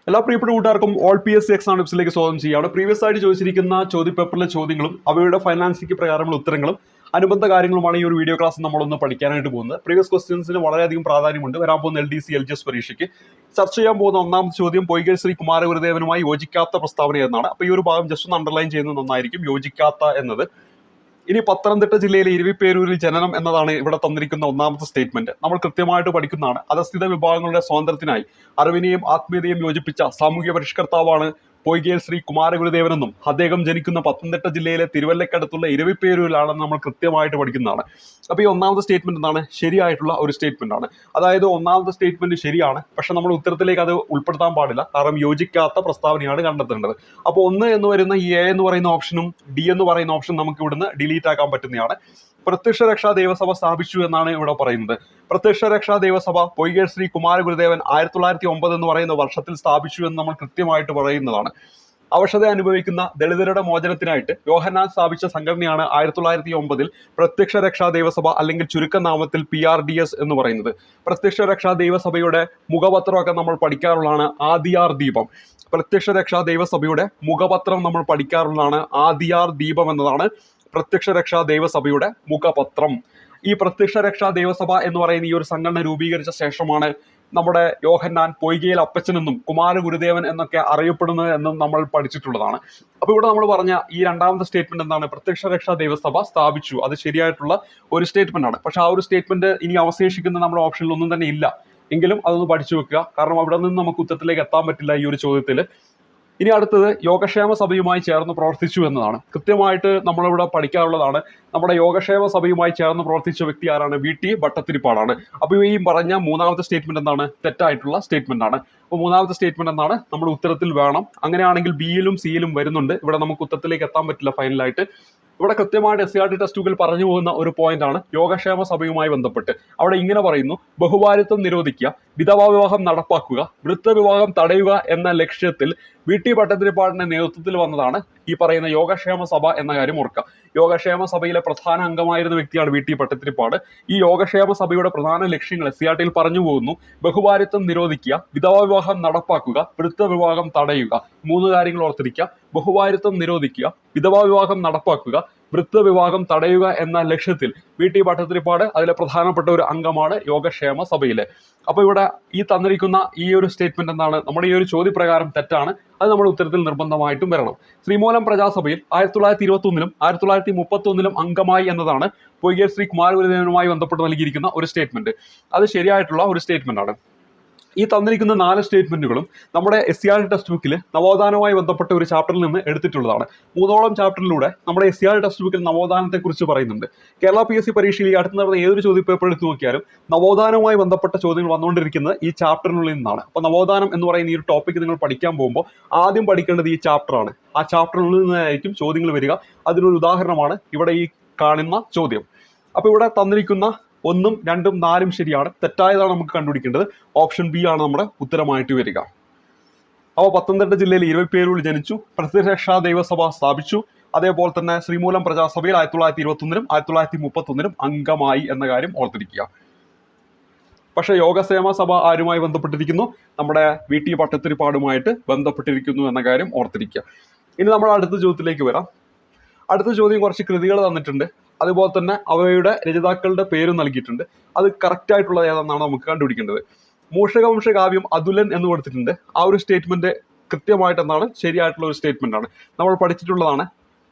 എല്ലാ പ്രിയപ്പെട്ട കൂട്ടുകാർക്കും ഓൾ PSC എക്സാം ടിപ്സിലേക്ക് സ്വാഗതം ചെയ്യുകയാണ്. പ്രീവിയസ് ആയിട്ട് ചോദിച്ചിരിക്കുന്ന ചോദ്യപേപ്പറിലെ ചോദ്യങ്ങളും അവയുടെ ഫൈനാൻസിക്ക് പ്രകാരമുള്ള ഉത്തരങ്ങളും അനുബന്ധ കാര്യങ്ങളുമാണ് ഈ ഒരു വീഡിയോ ക്ലാസ് നമ്മളൊന്ന് പഠിക്കാനായിട്ട് പോകുന്നത്. പ്രീവിയസ് ക്വസ്റ്റ്യൻസിന് വളരെയധികം പ്രാധാന്യമുണ്ട്. വരാൻ പോകുന്ന LDC LGS പരീക്ഷയ്ക്ക് ചർച്ച ചെയ്യാൻ പോകുന്ന ഒന്നാമത്തെ ചോദ്യം പൊയ്കേൽ ശ്രീ കുമാരഗുരുദേവനുമായി യോജിക്കാത്ത പ്രസ്താവന എന്നാണ്. അപ്പോൾ ഈ ഒരു ഭാഗം ജസ്റ്റ് ഒന്ന് അണ്ടർലൈൻ ചെയ്യുന്നത് നന്നായിരിക്കും. യോജിക്കാത്ത എന്നത്. ഇനി പത്തനംതിട്ട ജില്ലയിലെ ഇരവിപ്പേരൂരിൽ ജനനം എന്നതാണ് ഇവിടെ തന്നിരിക്കുന്ന ഒന്നാമത്തെ സ്റ്റേറ്റ്മെന്റ്. നമ്മൾ കൃത്യമായിട്ട് പഠിക്കുന്നതാണ്. അധസ്ഥിത വിഭാഗങ്ങളുടെ സ്വാതന്ത്ര്യത്തിനായി അറിവിനെയും ആത്മീയതയും യോജിപ്പിച്ച സാമൂഹ്യ പരിഷ്കർത്താവാണ് പൊയ്കേൽ ശ്രീ കുമാരഗുരുദേവനെന്നും അദ്ദേഹം ജനിക്കുന്ന പത്തനംതിട്ട ജില്ലയിലെ തിരുവല്ലക്കടുത്തുള്ള ഇരവിപ്പേരൂരിലാണെന്ന് നമ്മൾ കൃത്യമായിട്ട് പഠിക്കുന്നതാണ്. അപ്പോൾ ഈ ഒന്നാമത്തെ സ്റ്റേറ്റ്മെന്റ് എന്താണ്? ശരിയായിട്ടുള്ള ഒരു സ്റ്റേറ്റ്മെന്റ് ആണ്. അതായത് ഒന്നാമത്തെ സ്റ്റേറ്റ്മെന്റ് ശരിയാണ്, പക്ഷെ നമ്മൾ ഉത്തരത്തിലേക്ക് അത് ഉൾപ്പെടുത്താൻ പാടില്ല. കാരണം യോജിക്കാത്ത പ്രസ്താവനയാണ് കണ്ടെത്തേണ്ടത്. അപ്പോൾ 1 എന്ന് വരുന്ന ഈ A എന്ന് പറയുന്ന ഓപ്ഷനും D എന്ന് പറയുന്ന ഓപ്ഷൻ നമുക്ക് ഇവിടുന്ന് ഡിലീറ്റ് ആക്കാൻ പറ്റുന്നതാണ്. പ്രത്യക്ഷ രക്ഷാ ദേവസഭ സ്ഥാപിച്ചു എന്നാണ് ഇവിടെ പറയുന്നത്. പ്രത്യക്ഷ രക്ഷാ ദേവസഭ പൊയ്കേൽ ശ്രീ കുമാരഗുരുദേവൻ 1909 എന്ന് പറയുന്ന വർഷത്തിൽ സ്ഥാപിച്ചു എന്ന് നമ്മൾ കൃത്യമായിട്ട് പറയുന്നതാണ്. അവശത അനുഭവിക്കുന്ന ദളിതരുടെ മോചനത്തിനായിട്ട് യോഹന്നാൻ സ്ഥാപിച്ച സംഘടനയാണ് 1909 പ്രത്യക്ഷ രക്ഷാ ദേവസഭ, അല്ലെങ്കിൽ ചുരുക്കനാമത്തിൽ PRDS എന്ന് പറയുന്നത്. പ്രത്യക്ഷ രക്ഷാ ദേവസഭയുടെ മുഖപത്രമൊക്കെ നമ്മൾ പഠിക്കാറുള്ളതാണ്, ആദിയാർ ദീപം. പ്രത്യക്ഷ രക്ഷാ ദേവസഭയുടെ മുഖപത്രം നമ്മൾ പഠിക്കാറുള്ളതാണ്, ആദിയാർ ദീപം എന്നതാണ് പ്രത്യക്ഷ രക്ഷാ ദേവസഭയുടെ മുഖപത്രം. ഈ പ്രത്യക്ഷ രക്ഷാ ദേവസഭ എന്ന് പറയുന്ന ഈ ഒരു സംഘടന രൂപീകരിച്ച ശേഷമാണ് നമ്മുടെ യോഹന്നാൻ പൊയ്കേൽ അപ്പച്ചനെന്നും കുമാരഗുരുദേവൻ എന്നൊക്കെ അറിയപ്പെടുന്നത് എന്നും നമ്മൾ പഠിച്ചിട്ടുള്ളതാണ്. അപ്പൊ ഇവിടെ നമ്മൾ പറഞ്ഞ ഈ രണ്ടാമത്തെ സ്റ്റേറ്റ്മെന്റ് എന്താണ്? പ്രത്യക്ഷ രക്ഷാ ദേവസഭ സ്ഥാപിച്ചു. അത് ശരിയായിട്ടുള്ള ഒരു സ്റ്റേറ്റ്മെന്റ് ആണ്. പക്ഷെ ആ ഒരു സ്റ്റേറ്റ്മെന്റ് ഇനി അവശേഷിക്കുന്ന നമ്മുടെ ഓപ്ഷനിൽ ഒന്നും തന്നെ ഇല്ല. എങ്കിലും അതൊന്ന് പഠിച്ചു വെക്കുക. കാരണം അവിടെ നിന്ന് നമുക്ക് ഉത്തരത്തിലേക്ക് എത്താൻ പറ്റില്ല ഈ ഒരു ചോദ്യത്തിൽ. ഇനി അടുത്തത് യോഗക്ഷേമ സഭയുമായി ചേർന്ന് പ്രവർത്തിച്ചു എന്നതാണ്. കൃത്യമായിട്ട് നമ്മളിവിടെ പഠിക്കാറുള്ളതാണ്. നമ്മുടെ യോഗക്ഷേമ സഭയുമായി ചേർന്ന് പ്രവർത്തിച്ച വ്യക്തി ആരാണ്? VT ഭട്ടതിരിപ്പാടാണ്. അപ്പോൾ ഈ പറഞ്ഞ മൂന്നാമത്തെ സ്റ്റേറ്റ്മെന്റ് എന്താണ്? തെറ്റായിട്ടുള്ള സ്റ്റേറ്റ്മെന്റ് ആണ്. അപ്പോൾ മൂന്നാമത്തെ സ്റ്റേറ്റ്മെന്റ് എന്താണ്? നമ്മുടെ ഉത്തരത്തിൽ വേണം. അങ്ങനെയാണെങ്കിൽ ബിയിലും സിയിലും വരുന്നുണ്ട്. ഇവിടെ നമുക്ക് ഉത്തരത്തിലേക്ക് എത്താൻ പറ്റില്ല ഫൈനലായിട്ട്. ഇവിടെ കൃത്യമായിട്ട് SCRT ടെസ്റ്റുകൾ പറഞ്ഞു പോകുന്ന ഒരു പോയിന്റ് ആണ് യോഗക്ഷേമ സഭയുമായി ബന്ധപ്പെട്ട്. അവിടെ ഇങ്ങനെ പറയുന്നു: ബഹുഭാര്യത്വം നിരോധിക്കുക, വിധവാ വിവാഹം നടപ്പാക്കുക, വൃത്തവിവാഹം തടയുക എന്ന ലക്ഷ്യത്തിൽ VT ഭട്ടതിരിപ്പാടിന്റെ നേതൃത്വത്തിൽ വന്നതാണ് ഈ പറയുന്ന യോഗക്ഷേമ സഭ എന്ന കാര്യം ഓർക്കുക. യോഗക്ഷേമ സഭയിലെ പ്രധാന അംഗമായിരുന്ന വ്യക്തിയാണ് VT ഭട്ടതിരിപ്പാട്. ഈ യോഗക്ഷേമ സഭയുടെ പ്രധാന ലക്ഷ്യങ്ങൾ SCRT പറഞ്ഞു പോകുന്നു: ബഹുഭാര്യത്വം നിരോധിക്കുക, വിധവാ വിവാഹം നടപ്പാക്കുക, വൃത്തവിവാഹം തടയുക. 3 കാര്യങ്ങൾ ഓർത്തിരിക്കുക. ബഹുഭാര്യത്വം നിരോധിക്കുക, വിധവാ വിവാഹം നടപ്പാക്കുക, വൃത്തവിവാഹം തടയുക എന്ന ലക്ഷ്യത്തിൽ VT ഭട്ടതിരിപ്പാട് അതിലെ പ്രധാനപ്പെട്ട ഒരു അംഗമാണ് യോഗക്ഷേമ സഭയിലെ. അപ്പൊ ഇവിടെ ഈ തന്നിരിക്കുന്ന ഈ ഒരു സ്റ്റേറ്റ്മെന്റ് എന്താണ്? നമ്മുടെ ഈ ഒരു ചോദ്യപ്രകാരം തെറ്റാണ്. അത് നമ്മുടെ ഉത്തരത്തിൽ നിർബന്ധമായിട്ടും വരണം. ശ്രീമൂലം പ്രജാസഭയിൽ 1921 1931 അംഗമായി എന്നതാണ് പൊയ്കേൽ ശ്രീ കുമാരഗുരുദേവനുമായി ബന്ധപ്പെട്ട് നൽകിയിരിക്കുന്ന ഒരു സ്റ്റേറ്റ്മെന്റ്. അത് ശരിയായിട്ടുള്ള ഒരു സ്റ്റേറ്റ്മെന്റ് ആണ്. ഈ തന്നിരിക്കുന്ന 4 സ്റ്റേറ്റ്മെന്റുകളും നമ്മുടെ SCRT ടെക്സ്റ്റ് ബുക്കിൽ നവോത്ഥാനവുമായി ബന്ധപ്പെട്ട ഒരു ചാപ്റ്ററിൽ നിന്ന് എടുത്തിട്ടുള്ളതാണ്. 3ഓളം ചാപ്റ്ററിലൂടെ നമ്മുടെ SCRT ടെക്സ്റ്റ് ബുക്കിൽ നവോത്ഥാനത്തെ കുറിച്ച് പറയുന്നുണ്ട്. കേരള PSC പരീക്ഷയിൽ ഈ അടുത്ത് നടന്ന ഏതൊരു ചോദ്യപേപ്പർ എടുത്തു നോക്കിയാലും നവോത്ഥാനവുമായി ബന്ധപ്പെട്ട ചോദ്യങ്ങൾ വന്നുകൊണ്ടിരിക്കുന്നത് ഈ ചാപ്റ്ററിനുള്ളിൽ നിന്നാണ്. അപ്പോൾ നവോത്ഥാനം എന്ന് പറയുന്ന ഈ ഒരു ടോപ്പിക് നിങ്ങൾ പഠിക്കാൻ പോകുമ്പോൾ ആദ്യം പഠിക്കേണ്ടത് ഈ ചാപ്റ്ററാണ്. ആ ചാപ്റ്ററിനുള്ളിൽ നിന്നായിരിക്കും ചോദ്യങ്ങൾ വരിക. അതിനൊരു ഉദാഹരണമാണ് ഇവിടെ ഈ കാണുന്ന ചോദ്യം. അപ്പോൾ ഇവിടെ തന്നിരിക്കുന്ന 1, 2, 4 ശരിയാണ്. തെറ്റായതാണ് നമുക്ക് കണ്ടുപിടിക്കേണ്ടത്. ഓപ്ഷൻ ബി ആണ് നമ്മുടെ ഉത്തരമായിട്ട് വരിക. അപ്പോൾ പത്തനംതിട്ട ജില്ലയിൽ ഇരവിപ്പേരൂരിൽ ജനിച്ചു, പ്രത്യക്ഷ രക്ഷാ ദൈവസഭ സ്ഥാപിച്ചു, അതേപോലെ തന്നെ ശ്രീമൂലം പ്രജാസഭയിൽ 1921 1931 അംഗമായി എന്ന കാര്യം ഓർത്തിരിക്കുക. പക്ഷെ യോഗക്ഷേമ സഭ ആരുമായി ബന്ധപ്പെട്ടിരിക്കുന്നു? നമ്മുടെ VT ഭട്ടതിരിപ്പാടുമായിട്ട് ബന്ധപ്പെട്ടിരിക്കുന്നു എന്ന കാര്യം ഓർത്തിരിക്കുക. ഇനി നമ്മൾ അടുത്ത ചോദ്യത്തിലേക്ക് വരാം. അടുത്ത ചോദ്യം കുറച്ച് കൃതികൾ തന്നിട്ടുണ്ട്. അതുപോലെ തന്നെ അവയുടെ രചയിതാക്കളുടെ പേര് നൽകിയിട്ടുണ്ട്. അത് കറക്റ്റ് ആയിട്ടുള്ളത് ഏതെന്നാണ് നമുക്ക് കണ്ടുപിടിക്കേണ്ടത്. മൂഷകവംശ കാവ്യം അതുലൻ എന്ന് കൊടുത്തിട്ടുണ്ട്. ആ ഒരു സ്റ്റേറ്റ്മെന്റ് കൃത്യമായിട്ട് എന്താണ്? ശരിയായിട്ടുള്ള ഒരു സ്റ്റേറ്റ്മെന്റ് ആണ്. നമ്മൾ പഠിച്ചിട്ടുള്ളതാണ്.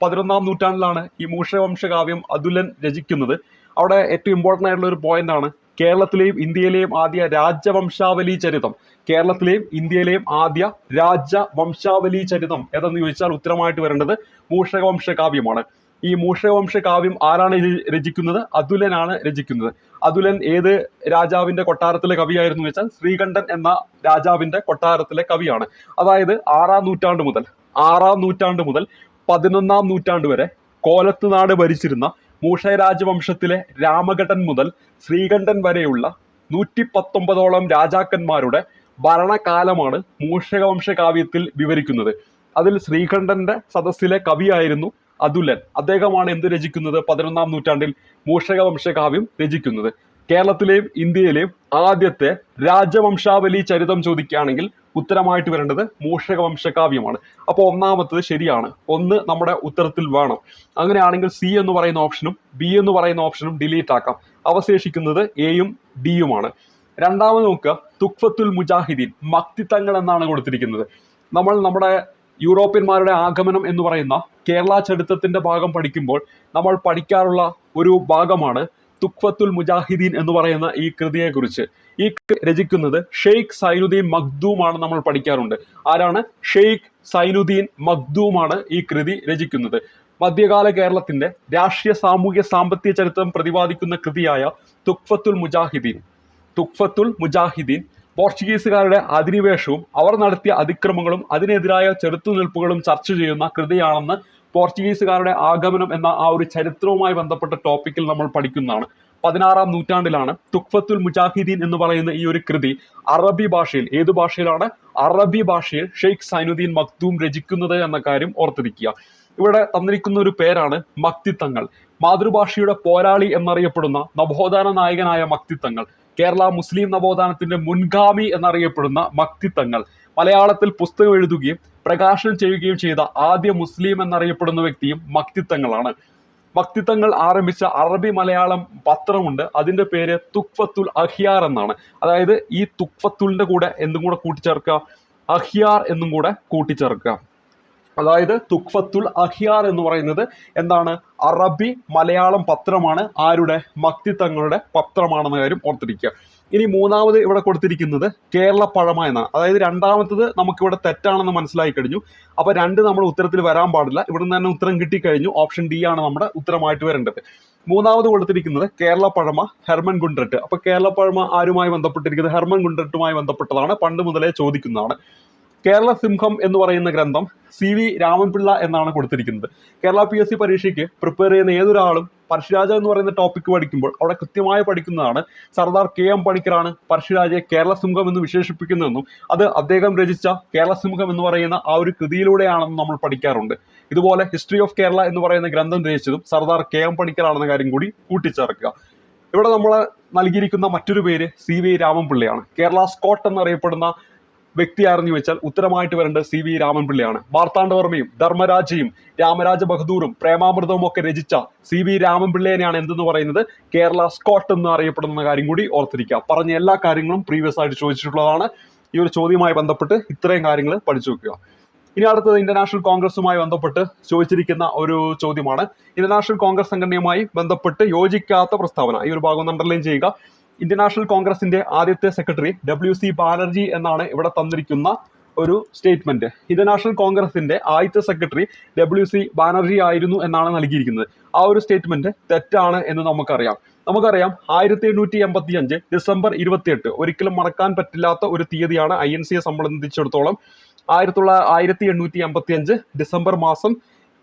11ാം നൂറ്റാണ്ടിലാണ് ഈ മൂഷകവംശ കാവ്യം അതുലൻ രചിക്കുന്നത്. അവിടെ ഏറ്റവും ഇമ്പോർട്ടൻ്റ് ആയിട്ടുള്ള ഒരു പോയിന്റ് ആണ് കേരളത്തിലെയും ഇന്ത്യയിലെയും ആദ്യ രാജവംശാവലി ചരിതം. കേരളത്തിലെയും ഇന്ത്യയിലെയും ആദ്യ രാജവംശാവലി ചരിതം ഏതെന്ന് ചോദിച്ചാൽ ഉത്തരമായിട്ട് വരേണ്ടത് മൂഷകവംശ കാവ്യമാണ്. ഈ മൂഷകവംശ കാവ്യം ആരാണ് രചിക്കുന്നത്? അതുലനാണ് രചിക്കുന്നത്. അതുലൻ ഏത് രാജാവിന്റെ കൊട്ടാരത്തിലെ കവിയായിരുന്നു വെച്ചാൽ ശ്രീകണ്ഠൻ എന്ന രാജാവിന്റെ കൊട്ടാരത്തിലെ കവിയാണ്. അതായത് 6ാം നൂറ്റാണ്ട് മുതൽ 11ാം നൂറ്റാണ്ട് വരെ കോലത്തുനാട് ഭരിച്ചിരുന്ന മൂഷക രാജവംശത്തിലെ രാമഘട്ടൻ മുതൽ ശ്രീകണ്ഠൻ വരെയുള്ള 119ഓളം രാജാക്കന്മാരുടെ ഭരണകാലമാണ് മൂഷകവംശ കാവ്യത്തിൽ വിവരിക്കുന്നത്. അതിൽ ശ്രീകണ്ഠന്റെ സദസ്സിലെ കവിയായിരുന്നു അതുലൻ. അദ്ദേഹമാണ് എന്ത് രചിക്കുന്നത്? 11ാം നൂറ്റാണ്ടിൽ മൂഷകവംശ കാവ്യം രചിക്കുന്നത്. കേരളത്തിലെയും ഇന്ത്യയിലെയും ആദ്യത്തെ രാജവംശാവലി ചരിതം ചോദിക്കുകയാണെങ്കിൽ ഉത്തരമായിട്ട് വരേണ്ടത് മൂഷക വംശകാവ്യമാണ്. അപ്പോൾ ഒന്നാമത്തത് ശരിയാണ്, ഒന്ന് നമ്മുടെ ഉത്തരത്തിൽ വേണം. അങ്ങനെയാണെങ്കിൽ സി എന്ന് പറയുന്ന ഓപ്ഷനും ബി എന്ന് പറയുന്ന ഓപ്ഷനും ഡിലീറ്റ് ആക്കാം. അവശേഷിക്കുന്നത് എയും ഡിയുമാണ്. രണ്ടാമത് നോക്കുക, തുഖ്ഫത്തുൽ മുജാഹിദീൻ മക്തിത്തങ്ങൾ എന്നാണ് കൊടുത്തിരിക്കുന്നത്. നമ്മുടെ യൂറോപ്യന്മാരുടെ ആഗമനം എന്ന് പറയുന്ന കേരള ചരിത്രത്തിന്റെ ഭാഗം പഠിക്കുമ്പോൾ നമ്മൾ പഠിക്കാറുള്ള ഒരു ഭാഗമാണ് തുഖ്ഫത്തുൽ മുജാഹിദീൻ എന്ന് പറയുന്ന ഈ കൃതിയെ കുറിച്ച്. ഈ രചിക്കുന്നത് ഷെയ്ഖ് സൈനുദ്ദീൻ മഖ്ദൂമാണ് നമ്മൾ പഠിക്കാറുണ്ട്. ആരാണ്? ഷെയ്ഖ് സൈനുദ്ദീൻ മഖ്ദൂമാണ് ഈ കൃതി രചിക്കുന്നത്. മധ്യകാല കേരളത്തിന്റെ രാഷ്ട്രീയ സാമൂഹ്യ സാമ്പത്തിക ചരിത്രം പ്രതിപാദിക്കുന്ന കൃതിയായ തുഖ്ഫത്തുൽ മുജാഹിദീൻ പോർച്ചുഗീസുകാരുടെ അധിനിവേശവും അവർ നടത്തിയ അതിക്രമങ്ങളും അതിനെതിരായ ചെറുത്തുനിൽപ്പുകളും ചർച്ച ചെയ്യുന്ന കൃതിയാണെന്ന് പോർച്ചുഗീസുകാരുടെ ആഗമനം എന്ന ആ ഒരു ചരിത്രവുമായി ബന്ധപ്പെട്ട ടോപ്പിക്കിൽ നമ്മൾ പഠിക്കുന്നതാണ്. 16-ാം നൂറ്റാണ്ടിലാണ് തുഖ്ഫത്തുൽ മുജാഹിദീൻ എന്ന് പറയുന്ന ഈ ഒരു കൃതി അറബി ഭാഷയിൽ, ഏതു ഭാഷയിലാണ്? അറബി ഭാഷയിൽ ഷെയ്ഖ് സൈനുദ്ദീൻ മഖ്ദൂം രചിക്കുന്നത് എന്ന കാര്യം ഓർത്തിരിക്കുക. ഇവിടെ തന്നിരിക്കുന്ന ഒരു പേരാണ് മക്തിത്തങ്ങൾ. മാതൃഭാഷയുടെ പോരാളി എന്നറിയപ്പെടുന്ന നവോത്ഥാന നായകനായ മക്തിത്തങ്ങൾ, കേരള മുസ്ലിം നവോത്ഥാനത്തിന്റെ മുൻഗാമി എന്നറിയപ്പെടുന്ന മക്തിത്തങ്ങൾ, മലയാളത്തിൽ പുസ്തകം എഴുതുകയും പ്രകാശനം ചെയ്യുകയും ചെയ്ത ആദ്യ മുസ്ലിം എന്നറിയപ്പെടുന്ന വ്യക്തിയും മക്തിത്തങ്ങളാണ്. മക്തിത്തങ്ങൾ ആരംഭിച്ച അറബി മലയാളം പത്രമുണ്ട്, അതിന്റെ പേര് തുഖ്ഫത്തുൽ അഹ്യാർ എന്നാണ്. അതായത് ഈ തുഖ്ഫത്തുലിന്റെ കൂടെ എന്തും കൂടെ കൂട്ടിച്ചേർക്കുക, അഹ്യാർ എന്നും കൂടെ കൂട്ടിച്ചേർക്കുക. അതായത് തുഖ്ഫത്തുൽ അഹ്യാർ എന്ന് പറയുന്നത് എന്താണ്? അറബി മലയാളം പത്രമാണ്. ആരുടെ? മക്തിത്തങ്ങളുടെ പത്രമാണെന്ന കാര്യം ഓർത്തിരിക്കുക. ഇനി മൂന്നാമത് ഇവിടെ കൊടുത്തിരിക്കുന്നത് കേരള പഴമ എന്നാണ്. അതായത് രണ്ടാമത്തത് നമുക്കിവിടെ തെറ്റാണെന്ന് മനസ്സിലായി കഴിഞ്ഞു. അപ്പൊ രണ്ട് നമ്മുടെ ഉത്തരത്തിൽ വരാൻ പാടില്ല. ഇവിടെ നിന്ന് തന്നെ ഉത്തരം കിട്ടിക്കഴിഞ്ഞു. ഓപ്ഷൻ ഡി ആണ് നമ്മുടെ ഉത്തരമായിട്ട് വരേണ്ടത്. മൂന്നാമത് കൊടുത്തിരിക്കുന്നത് കേരള പഴമ ഹെർമൻ ഗുണ്ടർട്ട്. അപ്പൊ കേരള പഴമ ആരുമായി ബന്ധപ്പെട്ടിരിക്കുന്നത്? ഹെർമൻ ഗുണ്ടർട്ടുമായി ബന്ധപ്പെട്ടതാണ്, പണ്ട് മുതലേ ചോദിക്കുന്നതാണ്. കേരള സിംഹം എന്ന് പറയുന്ന ഗ്രന്ഥം CV രാമൻപിള്ള എന്നാണ് കൊടുത്തിരിക്കുന്നത്. കേരള PSC പരീക്ഷയ്ക്ക് പ്രിപ്പയർ ചെയ്യുന്ന ഏതൊരാളും പഴശ്ശിരാജ എന്ന് പറയുന്ന ടോപ്പിക്ക് പഠിക്കുമ്പോൾ അവിടെ കൃത്യമായി പഠിക്കുന്നതാണ് സർദാർ KM പണിക്കറാണ് പഴശ്ശിരാജയെ കേരള സിംഹം എന്ന് വിശേഷിപ്പിക്കുന്നതെന്നും അത് അദ്ദേഹം രചിച്ച കേരള സിംഹം എന്ന് പറയുന്ന ആ ഒരു കൃതിയിലൂടെയാണെന്നും നമ്മൾ പഠിക്കാറുണ്ട്. ഇതുപോലെ ഹിസ്റ്ററി ഓഫ് കേരള എന്ന് പറയുന്ന ഗ്രന്ഥം രചിച്ചതും സർദാർ KM പണിക്കറാണെന്ന കാര്യം കൂടി കൂട്ടിച്ചേർക്കുക. ഇവിടെ നമ്മൾ നൽകിയിരിക്കുന്ന മറ്റൊരു പേര് CV രാമൻപിള്ളയാണ്. കേരള സ്കോട്ട് എന്നറിയപ്പെടുന്ന വ്യക്തി ആരെന്ന് ചോദിച്ചാൽ ഉത്തരമായിട്ട് വരേണ്ടത് CV രാമൻപിള്ളയാണ്. മാർത്താണ്ഡവർമ്മയും ധർമ്മരാജയും രാമരാജ ബഹദൂറും പ്രേമാമൃതവും ഒക്കെ രചിച്ച CV രാമൻപിള്ളേനെയാണ് എന്തെന്ന് പറയുന്നത്? കേരള സ്കോട്ട് എന്ന് അറിയപ്പെടുന്ന കാര്യം കൂടി ഓർത്തിരിക്കുക. പറഞ്ഞ എല്ലാ കാര്യങ്ങളും പ്രീവിയസ് ആയിട്ട് ചോദിച്ചിട്ടുള്ളതാണ്. ഈ ഒരു ചോദ്യവുമായി ബന്ധപ്പെട്ട് ഇത്രയും കാര്യങ്ങൾ പഠിച്ചു വെക്കുക. ഇനി അടുത്തത് ഇന്റർനാഷണൽ കോൺഗ്രസുമായി ബന്ധപ്പെട്ട് ചോദിച്ചിരിക്കുന്ന ഒരു ചോദ്യമാണ്. ഇന്റർനാഷണൽ കോൺഗ്രസ് സംഘടനയുമായി ബന്ധപ്പെട്ട് യോജിക്കാത്ത പ്രസ്താവന. ഈ ഒരു ഭാഗം ഒന്ന് അണ്ടർലൈൻ ചെയ്യുക. ഇന്ത്യൻ നാഷണൽ കോൺഗ്രസിന്റെ ആദ്യത്തെ സെക്രട്ടറി WC ബാനർജി എന്നാണ് ഇവിടെ തന്നിരിക്കുന്ന ഒരു സ്റ്റേറ്റ്മെന്റ്. ഇന്ത്യൻ നാഷണൽ കോൺഗ്രസിന്റെ ആദ്യത്തെ സെക്രട്ടറി WC ബാനർജി ആയിരുന്നു എന്നാണ് നൽകിയിരിക്കുന്നത്. ആ ഒരു സ്റ്റേറ്റ്മെന്റ് തെറ്റാണ് എന്ന് നമുക്കറിയാം. 1885 ഡിസംബർ 28 ഒരിക്കലും മറക്കാൻ പറ്റില്ലാത്ത ഒരു തീയതിയാണ് INCയെ സംബന്ധിച്ചിടത്തോളം. 1885 ഡിസംബർ മാസം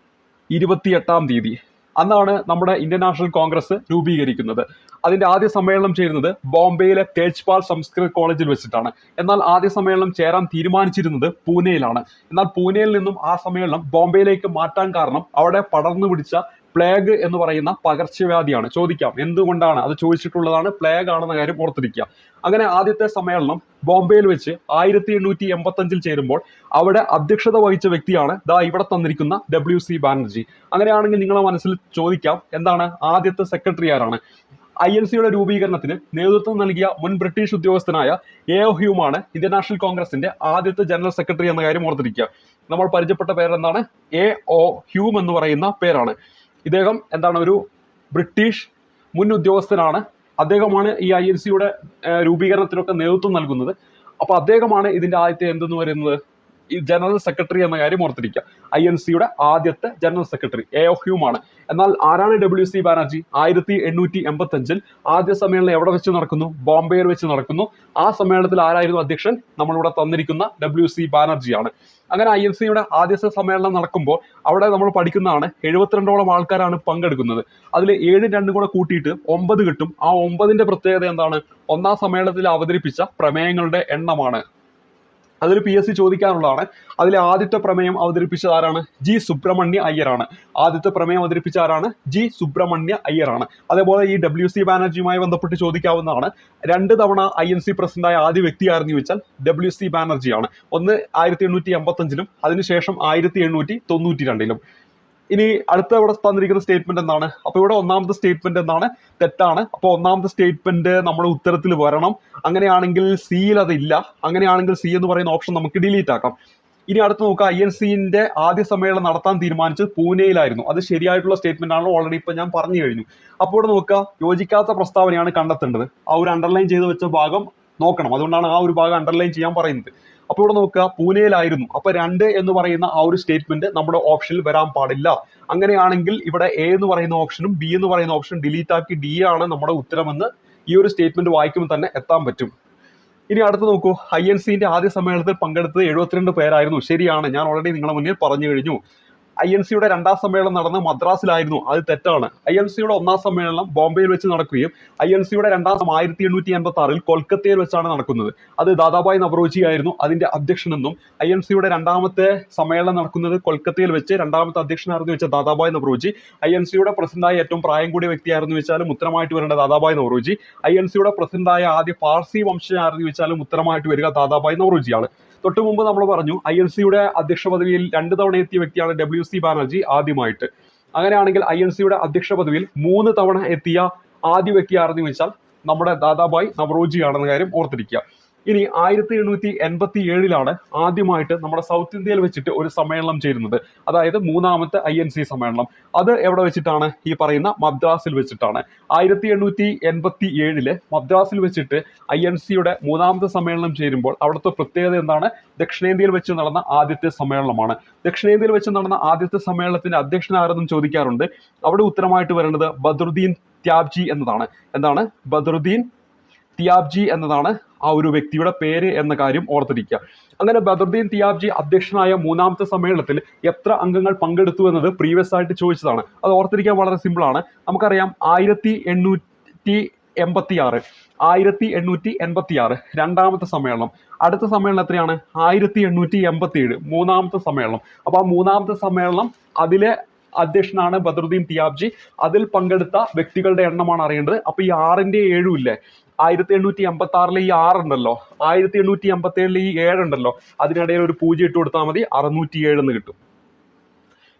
28-ാം തീയതി അന്നാണ് നമ്മുടെ ഇന്ത്യൻ നാഷണൽ കോൺഗ്രസ് രൂപീകരിക്കുന്നത്. അതിന്റെ ആദ്യ സമ്മേളനം ചേരുന്നത് ബോംബെയിലെ തേജ്പാൽ സംസ്കൃത കോളേജിൽ വെച്ചിട്ടാണ്. എന്നാൽ ആദ്യ സമ്മേളനം ചേരാൻ തീരുമാനിച്ചിരുന്നത് പൂനെയിലാണ്. എന്നാൽ പൂനെയിൽ നിന്നും ആ സമ്മേളനം ബോംബെയിലേക്ക് മാറ്റാൻ കാരണം അവിടെ പടർന്നു പിടിച്ച പ്ലേഗ് എന്ന് പറയുന്ന പകർച്ചവ്യാധിയാണ്. ചോദിക്കാം എന്തുകൊണ്ടാണ്, അത് ചോദിച്ചിട്ടുള്ളതാണ്. പ്ലേഗ് ആണെന്ന കാര്യം ഓർത്തിരിക്കുക. അങ്ങനെ ആദ്യത്തെ സമ്മേളനം ബോംബെയിൽ വെച്ച് 1885 ചേരുമ്പോൾ അവിടെ അധ്യക്ഷത വഹിച്ച വ്യക്തിയാണ് ദാ ഇവിടെ തന്നിരിക്കുന്ന WC ബാനർജി. അങ്ങനെയാണെങ്കിൽ നിങ്ങളെ മനസ്സിൽ ചോദിക്കാം, എന്താണ് ആദ്യത്തെ സെക്രട്ടറി ആരാണ്? INCയുടെ രൂപീകരണത്തിന് നേതൃത്വം നൽകിയ മുൻ ബ്രിട്ടീഷ് ഉദ്യോഗസ്ഥനായ AO ഹ്യൂമാണ് ഇന്ത്യൻ നാഷണൽ കോൺഗ്രസിന്റെ ആദ്യത്തെ ജനറൽ സെക്രട്ടറി എന്ന കാര്യം ഓർത്തിരിക്കുക. നമ്മൾ പരിചയപ്പെട്ട പേരെന്താണ്? AO ഹ്യൂം എന്ന് പറയുന്ന പേരാണ്. ഇദ്ദേഹം എന്താണ്, ഒരു ബ്രിട്ടീഷ് മുൻ ഉദ്യോഗസ്ഥനാണ്. അദ്ദേഹമാണ് ഈ INCയുടെ രൂപീകരണത്തിനൊക്കെ നേതൃത്വം നൽകുന്നത്. അപ്പൊ അദ്ദേഹമാണ് ഇതിന്റെ ആദ്യത്തെ എന്തെന്ന് പറയുന്നത്? ഈ ജനറൽ സെക്രട്ടറി എന്ന കാര്യം ഓർത്തിരിക്കുക. INCയുടെ ആദ്യത്തെ ജനറൽ സെക്രട്ടറി AO ഹ്യൂമാണ്. എന്നാൽ ആരാണ് WC ബാനർജി? 1885 ആദ്യ സമ്മേളനം എവിടെ വെച്ച് നടക്കുന്നു? ബോംബെയിൽ വെച്ച് നടക്കുന്നു. ആ സമ്മേളനത്തിൽ ആരായിരുന്നു അധ്യക്ഷൻ? നമ്മളിവിടെ തന്നിരിക്കുന്ന WC ബാനർജിയാണ്. അങ്ങനെ INCയുടെ ആദ്യത്തെ സമ്മേളനം നടക്കുമ്പോൾ അവിടെ നമ്മൾ പഠിക്കുന്നതാണ് 72ഓളം ആൾക്കാരാണ് പങ്കെടുക്കുന്നത്. അതിൽ 7 2 കൂടെ കൂട്ടിയിട്ട് 9 കിട്ടും. ആ 9ന്റെ പ്രത്യേകത എന്താണ്? ഒന്നാം സമ്മേളനത്തിൽ അവതരിപ്പിച്ച പ്രമേയങ്ങളുടെ എണ്ണമാണ്. അതിൽ PSC ചോദിക്കാനുള്ളതാണ്. അതിലെ ആദ്യത്തെ പ്രമേയം അവതരിപ്പിച്ചത് ആരാണ്? ജി സുബ്രഹ്മണ്യ അയ്യരാണ്. ആദ്യത്തെ പ്രമേയം അവതരിപ്പിച്ച ആരാണ്? ജി സുബ്രഹ്മണ്യ അയ്യരാണ്. അതേപോലെ ഈ WC ബാനർജിയുമായി ബന്ധപ്പെട്ട് ചോദിക്കാവുന്നതാണ്. 2 തവണ INC പ്രസിഡന്റായ ആദ്യ വ്യക്തി ആരെന്ന് ചോദിച്ചാൽ WC ബാനർജിയാണ്. ഒന്ന് 1885-ലും അതിനുശേഷം 1892-ലും. ഇനി അടുത്ത ഇവിടെ തന്നിരിക്കുന്ന സ്റ്റേറ്റ്മെന്റ് എന്താണ്? അപ്പൊ ഇവിടെ ഒന്നാമത്തെ സ്റ്റേറ്റ്മെന്റ് എന്താണ്? തെറ്റാണ്. അപ്പൊ ഒന്നാമത്തെ സ്റ്റേറ്റ്മെന്റ് നമ്മുടെ ഉത്തരത്തിൽ വരണം. അങ്ങനെയാണെങ്കിൽ സിയിൽ അതില്ല. അങ്ങനെയാണെങ്കിൽ സി എന്ന് പറയുന്ന ഓപ്ഷൻ നമുക്ക് ഡിലീറ്റ് ആക്കാം. ഇനി അടുത്ത് നോക്കുക, INC-ന്റെ ആദ്യ സമ്മേളനം നടത്താൻ തീരുമാനിച്ചത് പൂനെയിലായിരുന്നു. അത് ശരിയായിട്ടുള്ള സ്റ്റേറ്റ്മെന്റ് ആണ്, ഓൾറെഡി ഇപ്പൊ ഞാൻ പറഞ്ഞു കഴിഞ്ഞു. അപ്പോൾ ഇവിടെ നോക്കുക, യോജിക്കാത്ത പ്രസ്താവനയാണ് കണ്ടെത്തേണ്ടത്. ആ ഒരു അണ്ടർലൈൻ ചെയ്ത് വെച്ച ഭാഗം നോക്കണം. അതുകൊണ്ടാണ് ആ ഒരു ഭാഗം അണ്ടർലൈൻ ചെയ്യാൻ പറയുന്നത്. അപ്പോൾ ഇവിടെ നോക്കുക, പൂനെയിലായിരുന്നു. അപ്പൊ 2 എന്ന് പറയുന്ന ആ ഒരു സ്റ്റേറ്റ്മെന്റ് നമ്മുടെ ഓപ്ഷനിൽ വരാൻ പാടില്ല. അങ്ങനെയാണെങ്കിൽ ഇവിടെ A എന്ന് പറയുന്ന ഓപ്ഷനും B എന്ന് പറയുന്ന ഓപ്ഷനും ഡിലീറ്റ് ആക്കി D ആണ് നമ്മുടെ ഉത്തരമെന്ന് ഈ ഒരു സ്റ്റേറ്റ്മെന്റ് വായിക്കുമ്പോൾ തന്നെ എത്താൻ പറ്റും. ഇനി അടുത്ത് നോക്കൂ, INC-ന്റെ ആദ്യ സമ്മേളനത്തിൽ പങ്കെടുത്തത് 72 പേരായിരുന്നു. ശരിയാണ്, ഞാൻ ഓൾറെഡി നിങ്ങളെ മുന്നിൽ പറഞ്ഞു കഴിഞ്ഞു. INC-യുടെ 2ാം സമ്മേളനം നടന്നത് മദ്രാസിലായിരുന്നു. അത് തെറ്റാണ്. INC-യുടെ 1ാം സമ്മേളനം ബോംബെയിൽ വെച്ച് നടക്കുകയും INC-യുടെ 2ാം 1886-ൽ കൊൽക്കത്തയിൽ വെച്ചാണ് നടക്കുന്നത്. അത് ദാദാഭായ് നവറോജി ആയിരുന്നു അതിന്റെ അധ്യക്ഷനെന്നും INC-യുടെ 2ാമത്തെ സമ്മേളനം നടക്കുന്നത് കൊൽക്കത്തയിൽ വെച്ച് 2ാമത്തെ അധ്യക്ഷനായിരുന്നു വെച്ചാൽ ദാദാഭായ് നവറോജി. INC-യുടെ പ്രസിഡന്റായ ഏറ്റവും പ്രായം കൂടിയ വ്യക്തിയായിരുന്നു വെച്ചാലും ഉത്തരമായിട്ട് വരേണ്ട ദാദാഭായ് നവറോജി. INC-യുടെ പ്രസിഡന്റായ ആദ്യ പാർസി വംശജനായിരുന്നു വെച്ചാലും ഉത്തരമായിട്ട് വരിക ദാദാഭായ് നവറോജിയാണ്. തൊട്ടു മുമ്പ് നമ്മൾ പറഞ്ഞു INC-യുടെ അധ്യക്ഷ പദവിയിൽ 2 തവണ എത്തിയ വ്യക്തിയാണ് WC ബാനർജി ആദ്യമായിട്ട്. അങ്ങനെയാണെങ്കിൽ INC-യുടെ അധ്യക്ഷ പദവിയിൽ 3 തവണ എത്തിയ ആദ്യ വ്യക്തി ആരെന്ന് വെച്ചാൽ നമ്മുടെ ദാദാഭായ് നവറോജി ആണെന്ന കാര്യം ഓർത്തിരിക്കുക. ഇനി 1887-ലാണ് ആദ്യമായിട്ട് നമ്മുടെ സൗത്ത് ഇന്ത്യയിൽ വെച്ചിട്ട് ഒരു സമ്മേളനം ചേരുന്നത്. അതായത് 3ാമത്തെ INC സമ്മേളനം. അത് എവിടെ വെച്ചിട്ടാണ്? ഈ പറയുന്ന മദ്രാസിൽ വെച്ചിട്ടാണ്. 1887 മദ്രാസിൽ വെച്ചിട്ട് INC-യുടെ 3ാമത്തെ സമ്മേളനം ചേരുമ്പോൾ അവിടുത്തെ പ്രത്യേകത എന്താണ്? ദക്ഷിണേന്ത്യയിൽ വെച്ച് നടന്ന ആദ്യത്തെ സമ്മേളനമാണ്. ദക്ഷിണേന്ത്യയിൽ വെച്ച് നടന്ന ആദ്യത്തെ സമ്മേളനത്തിന്റെ അധ്യക്ഷൻ ആരെന്നും ചോദിക്കാറുണ്ട്. അവിടെ ഉത്തരമായിട്ട് വരേണ്ടത് ബദറുദ്ദീൻ ത്യാബ്ജി എന്നതാണ്. എന്താണ്? ബദറുദ്ദീൻ ത്യാബ്ജി എന്നതാണ് ആ ഒരു വ്യക്തിയുടെ പേര് എന്ന കാര്യം ഓർത്തിരിക്കുക. അങ്ങനെ ബദറുദ്ദീൻ ത്യാബ്ജി അധ്യക്ഷനായ 3ാമത്തെ സമ്മേളനത്തിൽ എത്ര അംഗങ്ങൾ പങ്കെടുത്തു എന്നത് പ്രീവിയസ് ആയിട്ട് ചോദിച്ചതാണ്. അത് ഓർത്തിരിക്കാൻ വളരെ സിമ്പിൾ ആണ്. നമുക്കറിയാം 1886 2ാമത്തെ സമ്മേളനം. അടുത്ത സമ്മേളനം എത്രയാണ്? 1887 3ാമത്തെ സമ്മേളനം. അപ്പൊ ആ 3ാമത്തെ സമ്മേളനം അതിലെ അധ്യക്ഷനാണ് ബദറുദ്ദീൻ ത്യാബ്ജി. അതിൽ പങ്കെടുത്ത വ്യക്തികളുടെ എണ്ണമാണ് അറിയേണ്ടത്. അപ്പൊ ഈ 6ന്റെ 7 ഇല്ലേ, 1886 ഈ 6 ഉണ്ടല്ലോ, 1887 ഈ 7 ഉണ്ടല്ലോ, അതിനിടയിൽ ഒരു 0 ഇട്ട് കൊടുത്താൽ മതി, 607 എന്ന് കിട്ടും.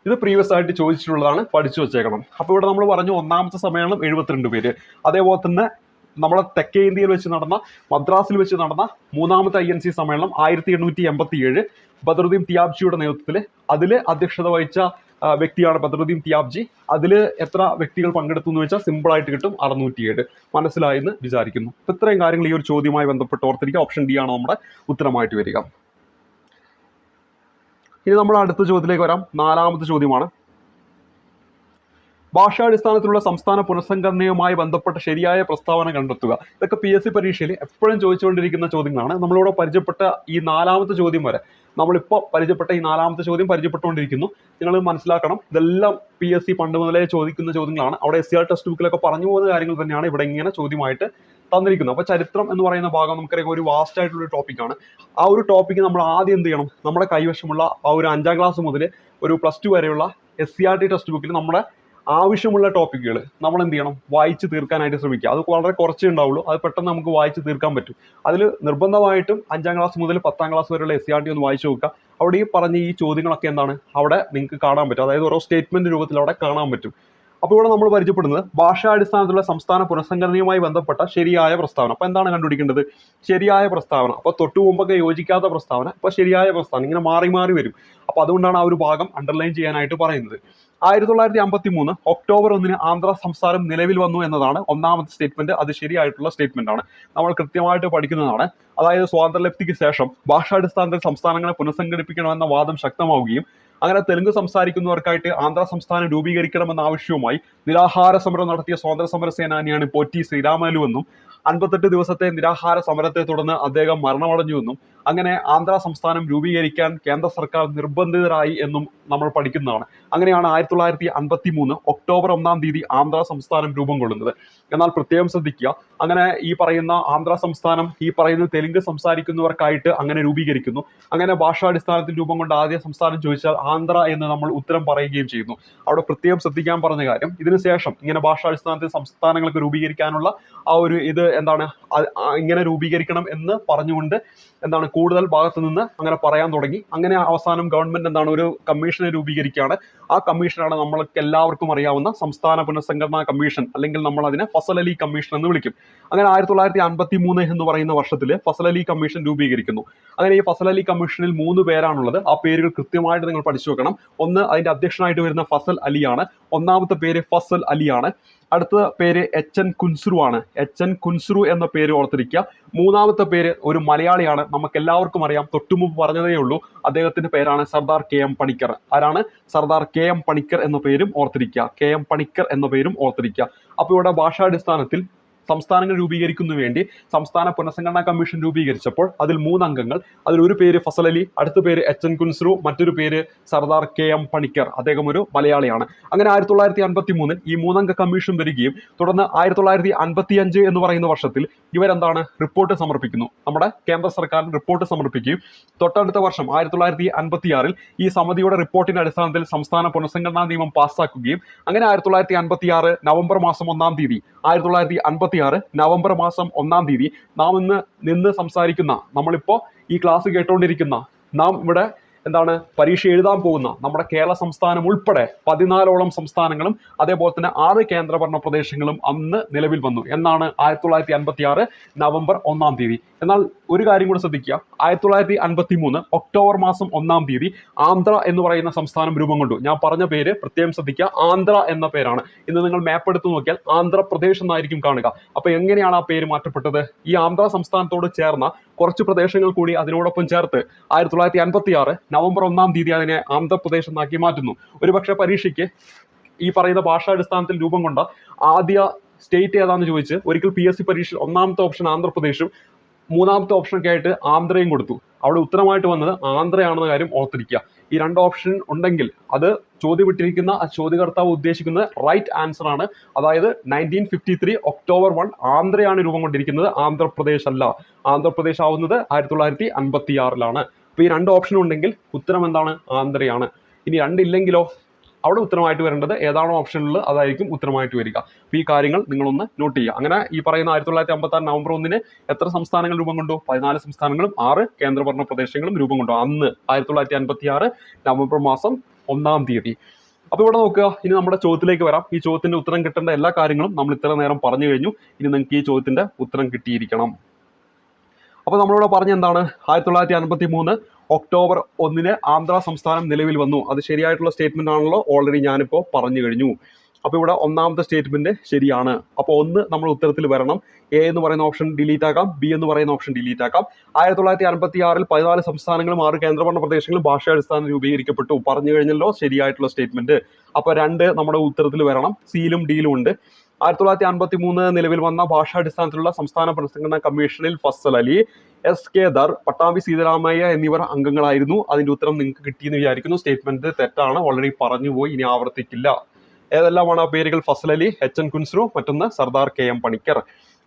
ഇത് പ്രീവിയസ് ആയിട്ട് ചോദിച്ചിട്ടുള്ളതാണ്, പഠിച്ചു വെച്ചേക്കണം. അപ്പോൾ ഇവിടെ നമ്മൾ പറഞ്ഞു 1ാമത്തെ സമ്മേളനം 72 പേര്. അതേപോലെ തന്നെ നമ്മളെ തെക്കേ ഇന്ത്യയിൽ വെച്ച് നടന്ന മദ്രാസിൽ വെച്ച് നടന്ന 3ാമത്തെ INC സമ്മേളനം 1887 ബദറുദ്ദീൻ ത്യാബ്ജിയുടെ നേതൃത്വത്തിൽ. അതിൽ അധ്യക്ഷത വഹിച്ച വ്യക്തിയാണ് ബദറുദ്ദീൻ ത്യാബ്ജി. അതിൽ എത്ര വ്യക്തികൾ പങ്കെടുത്തു എന്ന് വെച്ചാൽ സിമ്പിൾ ആയിട്ട് കിട്ടും, 607. മനസ്സിലായെന്ന് വിചാരിക്കുന്നു. അപ്പോൾ ഇത്രയും കാര്യങ്ങൾ ഈ ഒരു ചോദ്യവുമായി ബന്ധപ്പെട്ട് ഓർത്തിരിക്കുക. ഓപ്ഷൻ D ആണ് നമ്മുടെ ഉത്തരമായിട്ട് വരിക. ഇനി നമ്മൾ അടുത്ത ചോദ്യത്തിലേക്ക് വരാം. 4ാമത്തെ ചോദ്യമാണ്. ഭാഷാടിസ്ഥാനത്തിലുള്ള സംസ്ഥാന പുനഃസംഘടനയുമായി ബന്ധപ്പെട്ട ശരിയായ പ്രസ്താവന കണ്ടെത്തുക. ഇതൊക്കെ PSC പരീക്ഷയിൽ എപ്പോഴും ചോദിച്ചുകൊണ്ടിരിക്കുന്ന ചോദ്യങ്ങളാണ്. നമ്മളിവിടെ പരിചയപ്പെട്ട ഈ 4ാമത്തെ ചോദ്യം വരെ, നമ്മളിപ്പോൾ പരിചയപ്പെട്ട ഈ 4ാമത്തെ ചോദ്യം പരിചയപ്പെട്ടുകൊണ്ടിരിക്കുന്നു. നിങ്ങൾ മനസ്സിലാക്കണം, ഇതെല്ലാം PSC പണ്ട് മുതലേ ചോദിക്കുന്ന ചോദ്യങ്ങളാണ്. അവിടെ SCR ടെക്സ്റ്റ് ബുക്കിലൊക്കെ പറഞ്ഞു പോകുന്ന കാര്യങ്ങൾ തന്നെയാണ് ഇവിടെ ഇങ്ങനെ ചോദ്യമായിട്ട് തന്നിരിക്കുന്നത്. അപ്പോൾ ചരിത്രം എന്ന് പറയുന്ന ഭാഗം നമുക്കറിയാം ഒരു വാസ്റ്റ് ആയിട്ടുള്ള ടോപ്പിക്കാണ്. ആ ഒരു ടോപ്പിക്ക് നമ്മൾ ആദ്യം എന്ത് ചെയ്യണം? നമ്മുടെ കൈവശമുള്ള ആ ഒരു 5ാം ക്ലാസ് മുതൽ ഒരു +2 വരെയുള്ള SCRT ടെക്സ്റ്റ് ബുക്കിൽ നമ്മുടെ ആവശ്യമുള്ള ടോപ്പിക്കുകൾ നമ്മൾ എന്ത് ചെയ്യണം? വായിച്ച് തീർക്കാനായിട്ട് ശ്രമിക്കുക. അത് വളരെ കുറച്ചേ ഉണ്ടാവുള്ളൂ, അത് പെട്ടെന്ന് നമുക്ക് വായിച്ച് തീർക്കാൻ പറ്റും. അതിൽ നിർബന്ധമായിട്ടും 5ാം ക്ലാസ് മുതൽ 10ാം ക്ലാസ് വരെയുള്ള SCRT ഒന്ന് വായിച്ചു നോക്കുക. അവിടെ ഈ പറഞ്ഞ ഈ ചോദ്യങ്ങളൊക്കെ എന്താണ് അവിടെ നിങ്ങൾക്ക് കാണാൻ പറ്റും. അതായത് ഓരോ സ്റ്റേറ്റ്മെന്റ് രൂപത്തിൽ അവിടെ കാണാൻ പറ്റും. അപ്പോൾ ഇവിടെ നമ്മൾ പരിചയപ്പെടുന്നത് ഭാഷാടിസ്ഥാനത്തിലുള്ള സംസ്ഥാന പുനഃസംഘടനയുമായി ബന്ധപ്പെട്ട ശരിയായ പ്രസ്താവന. അപ്പോൾ എന്താണ് കണ്ടുപിടിക്കേണ്ടത്? ശരിയായ പ്രസ്താവന. അപ്പോൾ തൊട്ടു മുമ്പൊക്കെ യോജിക്കാത്ത പ്രസ്താവന, ഇപ്പോൾ ശരിയായ പ്രസ്താവന, ഇങ്ങനെ മാറി മാറി വരും. അപ്പോൾ അതുകൊണ്ടാണ് ആ ഒരു ഭാഗം അണ്ടർലൈൻ ചെയ്യാനായിട്ട് പറയുന്നത്. 1953 ഒക്ടോബർ 1 ആന്ധ്ര സംസ്ഥാനം നിലവിൽ വന്നു എന്നതാണ് 1ാമത്തെ സ്റ്റേറ്റ്മെന്റ്. അത് ശരിയായിട്ടുള്ള സ്റ്റേറ്റ്മെന്റ് ആണ്, നമ്മൾ കൃത്യമായിട്ട് പഠിക്കുന്നതാണ്. അതായത് സ്വാതന്ത്ര്യലബ്ധിക്ക് ശേഷം ഭാഷാടിസ്ഥാനത്തിൽ സംസ്ഥാനങ്ങളെ പുനഃസംഘടിപ്പിക്കണമെന്ന വാദം ശക്തമാവുകയും അങ്ങനെ തെലുങ്ക് സംസാരിക്കുന്നവർക്കായിട്ട് ആന്ധ്ര സംസ്ഥാനം രൂപീകരിക്കണമെന്ന ആവശ്യവുമായി നിരാഹാര സമരം നടത്തിയ സ്വാതന്ത്ര്യ സമര സേനാനിയാണ് പൊറ്റി ശ്രീരാമലു എന്നും 58 ദിവസത്തെ നിരാഹാര സമരത്തെ തുടർന്ന് അദ്ദേഹം മരണമടഞ്ഞുവെന്നും അങ്ങനെ ആന്ധ്ര സംസ്ഥാനം രൂപീകരിക്കാൻ കേന്ദ്ര സർക്കാർ നിർബന്ധിതരായി എന്നും നമ്മൾ പഠിക്കുന്നതാണ്. അങ്ങനെയാണ് 1953 ഒക്ടോബർ 1-ാം തീയതി ആന്ധ്ര സംസ്ഥാനം രൂപം കൊള്ളുന്നത്. എന്നാൽ പ്രത്യേകം ശ്രദ്ധിക്കുക, അങ്ങനെ ഈ പറയുന്ന ആന്ധ്ര സംസ്ഥാനം ഈ പറയുന്ന തെലുങ്ക് സംസാരിക്കുന്നവർക്കായിട്ട് അങ്ങനെ രൂപീകരിക്കുന്നു. അങ്ങനെ ഭാഷാടിസ്ഥാനത്തിൽ രൂപം കൊണ്ട ആദ്യ സംസ്ഥാനം ചോദിച്ചാൽ ആന്ധ്ര എന്ന് നമ്മൾ ഉത്തരം പറയുകയും ചെയ്യുന്നു. അവിടെ പ്രത്യേകം ശ്രദ്ധിക്കാൻ പറഞ്ഞ കാര്യം, ഇതിനുശേഷം ഇങ്ങനെ ഭാഷാടിസ്ഥാനത്തിൽ സംസ്ഥാനങ്ങൾക്ക് രൂപീകരിക്കാനുള്ള ആ ഒരു ഇത് എന്താണ്, ഇങ്ങനെ രൂപീകരിക്കണം എന്ന് പറഞ്ഞുകൊണ്ട് എന്താണ് കൂടുതൽ ഭാഗത്ത് നിന്ന് അങ്ങനെ പറയാൻ തുടങ്ങി. അങ്ങനെ അവസാനം ഗവൺമെന്റ് എന്താണ് ഒരു കമ്മീഷനെ രൂപീകരിക്കുകയാണ്. ആ കമ്മീഷനാണ് നമ്മൾക്ക് എല്ലാവർക്കും അറിയാവുന്ന സംസ്ഥാന പുനഃസംഘടനാ കമ്മീഷൻ, അല്ലെങ്കിൽ നമ്മൾ അതിനെ ഫസൽ അലി കമ്മീഷൻ എന്ന് വിളിക്കും. അങ്ങനെ 1953 എന്ന് പറയുന്ന വർഷത്തിൽ ഫസൽ അലി കമ്മീഷൻ രൂപീകരിക്കുന്നു. അങ്ങനെ ഈ ഫസൽ അലി കമ്മീഷനിൽ 3 പേരാണുള്ളത്. ആ പേരുകൾ കൃത്യമായിട്ട് നിങ്ങൾ പഠിച്ചു വെക്കണം. ഒന്ന്, അതിന്റെ അധ്യക്ഷനായിട്ട് വരുന്ന ഫസൽ അലിയാണ്. ഒന്നാമത്തെ പേര് ഫസൽ അലിയാണ്. അടുത്ത പേര് എച്ച് എൻ കുൻസ്രു ആണ്. എച്ച് എൻ കുൻസ്രു എന്ന പേര് ഓർത്തിരിക്കുക. മൂന്നാമത്തെ പേര് ഒരു മലയാളിയാണ്, നമുക്ക് എല്ലാവർക്കും അറിയാം, തൊട്ടുമുമ്പ് പറഞ്ഞതേ ഉള്ളൂ. അദ്ദേഹത്തിന്റെ പേരാണ് സർദാർ കെ എം പണിക്കർ. ആരാണ്? സർദാർ കെ എം പണിക്കർ എന്ന പേരും ഓർത്തിരിക്കുക. കെ എം പണിക്കർ എന്ന പേരും ഓർത്തിരിക്കുക. അപ്പോൾ ഇവിടെ ഭാഷാടിസ്ഥാനത്തിൽ സംസ്ഥാനങ്ങൾ രൂപീകരിക്കുന്നതിന് വേണ്ടി സംസ്ഥാന പുനഃസംഘടനാ കമ്മീഷൻ രൂപീകരിച്ചപ്പോൾ അതിൽ 3 അംഗങ്ങൾ, അതിലൊരു പേര് ഫസൽ അലി, അടുത്ത പേര് എച്ച് എൻ കുൻസ്രു, മറ്റൊരു പേര് സർദാർ കെ എം പണിക്കർ, അദ്ദേഹം ഒരു മലയാളിയാണ്. അങ്ങനെ 1953 ഈ 3 അംഗ കമ്മീഷൻ വരികയും തുടർന്ന് 1955 എന്ന് പറയുന്ന വർഷത്തിൽ ഇവരെന്താണ് റിപ്പോർട്ട് സമർപ്പിക്കുന്നു. നമ്മുടെ കേന്ദ്ര സർക്കാരിന് റിപ്പോർട്ട് സമർപ്പിക്കുകയും തൊട്ടടുത്ത വർഷം 1956 ഈ സമിതിയുടെ റിപ്പോർട്ടിന്റെ അടിസ്ഥാനത്തിൽ സംസ്ഥാന പുനഃസംഘടനാ നിയമം പാസ്സാക്കുകയും അങ്ങനെ 1956 നവംബർ മാസം 1-ാം തീയതി 1956 നവംബർ മാസം 1-ാം തീയതി നാം ഇന്ന് നിന്ന് സംസാരിക്കുന്ന, നമ്മളിപ്പോ ഈ ക്ലാസ് കേട്ടുകൊണ്ടിരിക്കുന്ന, നാം ഇവിടെ എന്താണ് പരീക്ഷ എഴുതാൻ പോകുന്ന നമ്മുടെ കേരള സംസ്ഥാനം ഉൾപ്പെടെ 14ഓളം സംസ്ഥാനങ്ങളും അതേപോലെ തന്നെ 6 കേന്ദ്രഭരണ പ്രദേശങ്ങളും അന്ന് നിലവിൽ വന്നു. എന്നാണ് 1956 നവംബർ 1-ാം തീയതി. എന്നാൽ ഒരു കാര്യം കൂടെ ശ്രദ്ധിക്കുക, 1953 ഒക്ടോബർ മാസം 1-ാം തീയതി ആന്ധ്ര എന്ന് പറയുന്ന സംസ്ഥാനം രൂപം കൊണ്ടു. ഞാൻ പറഞ്ഞ പേര് പ്രത്യേകം ശ്രദ്ധിക്കുക, ആന്ധ്ര എന്ന പേരാണ്. ഇന്ന് നിങ്ങൾ മാപ്പ് എടുത്ത് നോക്കിയാൽ ആന്ധ്രാപ്രദേശ് എന്നായിരിക്കും കാണുക. അപ്പൊ എങ്ങനെയാണ് ആ പേര് മാറ്റപ്പെട്ടത്? ഈ ആന്ധ്ര സംസ്ഥാനത്തോട് ചേർന്ന കുറച്ച് പ്രദേശങ്ങൾ കൂടി അതിനോടൊപ്പം ചേർത്ത് 1956 നവംബർ 1-ാം തീയതി അതിനെ ആന്ധ്രാപ്രദേശ് എന്നാക്കി മാറ്റുന്നു. ഒരുപക്ഷെ പരീക്ഷയ്ക്ക് ഈ പറയുന്ന ഭാഷാടിസ്ഥാനത്തിൽ രൂപം കൊണ്ട ആദ്യ സ്റ്റേറ്റ് ഏതാണെന്ന് ചോദിച്ച് ഒരിക്കൽ PSC പരീക്ഷ 1-ാമത്തെ ഓപ്ഷൻ ആന്ധ്രാപ്രദേശും 3-ാമത്തെ ഓപ്ഷനൊക്കെ ആയിട്ട് ആന്ധ്രയും കൊടുത്തു. അവിടെ ഉത്തരമായിട്ട് വന്നത് ആന്ധ്രയാണെന്ന കാര്യം ഓർത്തിരിക്കുക. ഈ 2 ഓപ്ഷൻ ഉണ്ടെങ്കിൽ അത് ചോദ്യം വിട്ടിരിക്കുന്ന ആ ചോദ്യകർത്താവ് ഉദ്ദേശിക്കുന്നത് റൈറ്റ് ആൻസർ ആണ്. അതായത് 1953 ഒക്ടോബർ 1 ആന്ധ്രയാണ് രൂപം കൊണ്ടിരിക്കുന്നത്, ആന്ധ്രാപ്രദേശ് അല്ല. ആന്ധ്രാപ്രദേശ് ആവുന്നത് 1956 അപ്പോൾ ഈ 2 ഓപ്ഷൻ ഉണ്ടെങ്കിൽ ഉത്തരം എന്താണ്? ആന്ധ്രയാണ്. ഇനി 2 ഇല്ലെങ്കിലോ? അവിടെ ഉത്തരമായിട്ട് വരേണ്ടത് ഏതാണോ ഓപ്ഷനിലുള്ളത് അതായിരിക്കും ഉത്തരമായിട്ട് വരിക. അപ്പോൾ ഈ കാര്യങ്ങൾ നിങ്ങളൊന്ന് നോട്ട് ചെയ്യുക. അങ്ങനെ ഈ പറയുന്ന 1956 നവംബർ 1-ന് എത്ര സംസ്ഥാനങ്ങൾ രൂപം കൊണ്ടു? 14 സംസ്ഥാനങ്ങളും 6 കേന്ദ്രഭരണ പ്രദേശങ്ങളും രൂപം കൊണ്ടു. അന്ന് 1956 നവംബർ മാസം 1-ാം തീയതി. അപ്പോൾ ഇവിടെ നോക്കുക, ഇനി നമ്മുടെ ചോദ്യത്തിലേക്ക് വരാം. ഈ ചോദ്യത്തിന്റെ ഉത്തരം കിട്ടേണ്ട എല്ലാ കാര്യങ്ങളും നമ്മൾ ഇത്ര നേരം പറഞ്ഞു കഴിഞ്ഞു. ഇനി നിങ്ങൾക്ക് ഈ ചോദ്യത്തിന്റെ ഉത്തരം കിട്ടിയിരിക്കണം. അപ്പോൾ നമ്മളിവിടെ പറഞ്ഞ എന്താണ്? 1953 ഒക്ടോബർ 1-ന് ആന്ധ്ര സംസ്ഥാനം നിലവിൽ വന്നു. അത് ശരിയായിട്ടുള്ള സ്റ്റേറ്റ്മെന്റ് ആണല്ലോ, ഓൾറെഡി ഞാനിപ്പോൾ പറഞ്ഞു കഴിഞ്ഞു. അപ്പോൾ ഇവിടെ 1-ാമത്തെ സ്റ്റേറ്റ്മെന്റ് ശരിയാണ്. അപ്പോൾ 1 നമ്മൾ ഉത്തരത്തിൽ വരണം. A എന്ന് പറയുന്ന ഓപ്ഷൻ ഡിലീറ്റ് ആക്കാം, B എന്ന് പറയുന്ന ഓപ്ഷൻ ഡിലീറ്റ് ആക്കാം. 1956 14 സംസ്ഥാനങ്ങളും 6 കേന്ദ്രഭരണ പ്രദേശങ്ങളും ഭാഷാടിസ്ഥാനം രൂപീകരിക്കപ്പെട്ടു. പറഞ്ഞു കഴിഞ്ഞല്ലോ ശരിയായിട്ടുള്ള സ്റ്റേറ്റ്മെന്റ്. അപ്പോൾ 2 നമ്മുടെ ഉത്തരത്തിൽ വരണം. സിയിലും ഡിയിലും ഉണ്ട്. 1953 നിലവിൽ വന്ന ഭാഷാടിസ്ഥാനത്തിലുള്ള സംസ്ഥാന പുനഃസംഘടനാ കമ്മീഷനിൽ ഫസൽ അലി, SK ധർ, പട്ടാമ്പി സീതാരാമയ്യ എന്നിവർ അംഗങ്ങളായിരുന്നു. അതിന്റെ ഉത്തരം നിങ്ങൾക്ക് കിട്ടിയെന്ന് വിചാരിക്കുന്നു. സ്റ്റേറ്റ്മെന്റ് തെറ്റാണ്, ഓൾറെഡി പറഞ്ഞുപോയി, ഇനി ആവർത്തിക്കില്ല. ഏതെല്ലാമാണ് ആ പേരുകൾ? ഫസൽ അലി, എച്ച് എൻ കുൻസ്രു, മറ്റൊന്ന് സർദാർ കെ എം പണിക്കർ.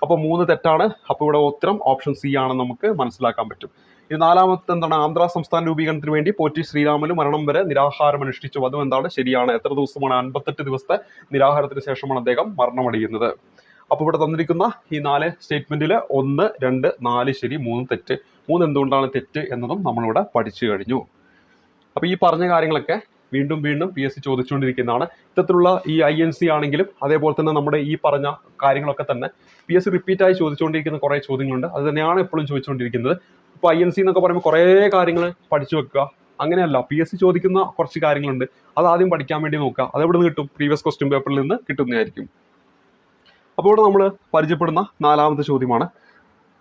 അപ്പോൾ 3 തെറ്റാണ്. അപ്പോൾ ഇവിടെ ഉത്തരം ഓപ്ഷൻ സി ആണെന്ന് നമുക്ക് മനസ്സിലാക്കാൻ പറ്റും. ഇനി 4-മത്തെ എന്താണ്? ആന്ധ്ര സംസ്ഥാന രൂപീകരണത്തിന് വേണ്ടി പോറ്റി ശ്രീരാമലു മരണം വരെ നിരാഹാരം അനുഷ്ഠിച്ചു. അതും എന്താണ്? ശരിയാണ്. എത്ര ദിവസമാണ്? 58 ദിവസത്തെ നിരാഹാരത്തിന് ശേഷമാണ് അദ്ദേഹം മരണമടയുന്നത്. അപ്പോൾ ഇവിടെ തന്നിരിക്കുന്ന ഈ 4 സ്റ്റേറ്റ്മെന്റിൽ 1, 2, 4 ശരി, 3 തെറ്റ്. 3 എന്തുകൊണ്ടാണ് തെറ്റ് എന്നതും നമ്മളിവിടെ പഠിച്ചു കഴിഞ്ഞു. അപ്പോൾ ഈ പറഞ്ഞ കാര്യങ്ങളൊക്കെ വീണ്ടും PSC ചോദിച്ചുകൊണ്ടിരിക്കുന്നതാണ്. ഇത്തരത്തിലുള്ള ഈ INC ആണെങ്കിലും അതേപോലെ തന്നെ നമ്മുടെ ഈ പറഞ്ഞ കാര്യങ്ങളൊക്കെ തന്നെ PSC റിപ്പീറ്റായി ചോദിച്ചുകൊണ്ടിരിക്കുന്ന കുറേ ചോദ്യങ്ങളുണ്ട്. അത് തന്നെയാണ് എപ്പോഴും ചോദിച്ചുകൊണ്ടിരിക്കുന്നത്. ഇപ്പോൾ INC എന്നൊക്കെ പറയുമ്പോൾ കുറേ കാര്യങ്ങൾ പഠിച്ചു വെക്കുക, അങ്ങനെയല്ല. PSC ചോദിക്കുന്ന കുറച്ച് കാര്യങ്ങളുണ്ട്, അത് ആദ്യം പഠിക്കാൻ വേണ്ടി നോക്കുക. അതെവിടെ നിന്ന് കിട്ടും? പ്രീവിയസ് ക്വസ്റ്റ്യൻ പേപ്പറിൽ നിന്ന് കിട്ടുന്നതായിരിക്കും. അപ്പോൾ ഇവിടെ നമ്മൾ പരിചയപ്പെടുന്ന 4-മത്തെ ചോദ്യമാണ്.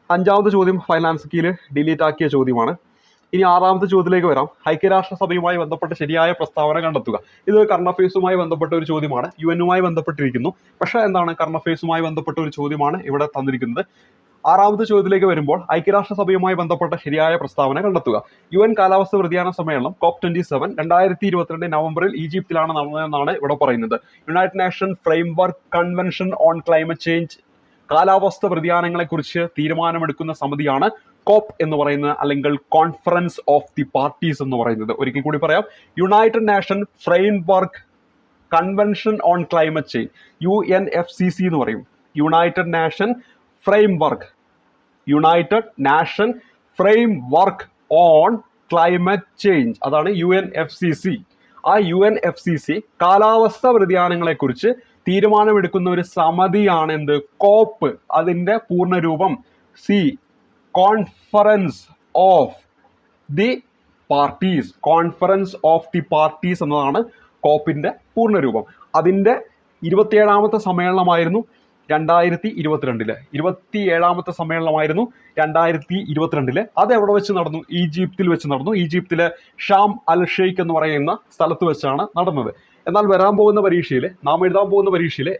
5-മത്തെ ചോദ്യം ഫൈനാൻസ് കീയിൽ ഡിലീറ്റ് ആക്കിയ ചോദ്യമാണ്. ഇനി 6-മത്തെ ചോദ്യത്തിലേക്ക് വരാം. ഐക്യരാഷ്ട്രസഭയുമായി ബന്ധപ്പെട്ട ശരിയായ പ്രസ്താവന കണ്ടെത്തുക. ഇത് കറണ്ട് അഫയേഴ്സുമായി ബന്ധപ്പെട്ട ഒരു ചോദ്യമാണ്, UN ബന്ധപ്പെട്ടിരിക്കുന്നു. പക്ഷേ എന്താണ്? കറണ്ട് അഫയേഴ്സുമായി ബന്ധപ്പെട്ട ഒരു ചോദ്യമാണ് ഇവിടെ തന്നിരിക്കുന്നത്. ആറാമത്തെ ചോദ്യത്തിലേക്ക് വരുമ്പോൾ ഐക്യരാഷ്ട്രസഭയുമായി ബന്ധപ്പെട്ട ശരിയായ പ്രസ്താവന കണ്ടെത്തുക. UN കാലാവസ്ഥ വ്യതിയാന സമ്മേളനം COP27 2022 നവംബറിൽ ഈജിപ്തിലാണ് നടന്നതെന്നാണ് ഇവിടെ പറയുന്നത്. United nation framework convention on climate change, കാലാവസ്ഥ വ്യതിയാനങ്ങളെക്കുറിച്ച് തീരുമാനമെടുക്കുന്ന സമിതിയാണ് കോപ്പ് എന്ന് പറയുന്നത്, അല്ലെങ്കിൽ കോൺഫറൻസ് ഓഫ് ദി പാർട്ടീസ് എന്ന് പറയുന്നത്. ഒരിക്കൽ കൂടി പറയാം, United nation framework convention on climate change, UNFCC എന്ന് പറയും. United nation framework on climate change, അതാണ് UNFCC. ആ UNFCC കാലാവസ്ഥ വ്യതിയാനങ്ങളെക്കുറിച്ച് തീരുമാനമെടുക്കുന്ന ഒരു സമിതിയാണ് എന്ത്? കോപ്പ്. അതിൻ്റെ പൂർണ്ണരൂപം കോൺഫറൻസ് ഓഫ് ദി പാർട്ടീസ് എന്നതാണ് കോപ്പിൻ്റെ പൂർണ്ണരൂപം. അതിൻ്റെ 27ാമത്തെ സമ്മേളനമായിരുന്നു 2022. 27ാമത്തെ സമ്മേളനമായിരുന്നു 2022. അത് എവിടെ വെച്ച് നടന്നു? ഈജിപ്തിൽ വെച്ച് നടന്നു. ഈജിപ്തിലെ ഷാം അൽ ഷെയ്ഖ് എന്ന് പറയുന്ന സ്ഥലത്ത് വെച്ചാണ് നടന്നത്. എന്നാൽ നാം എഴുതാൻ പോകുന്ന പരീക്ഷയിൽ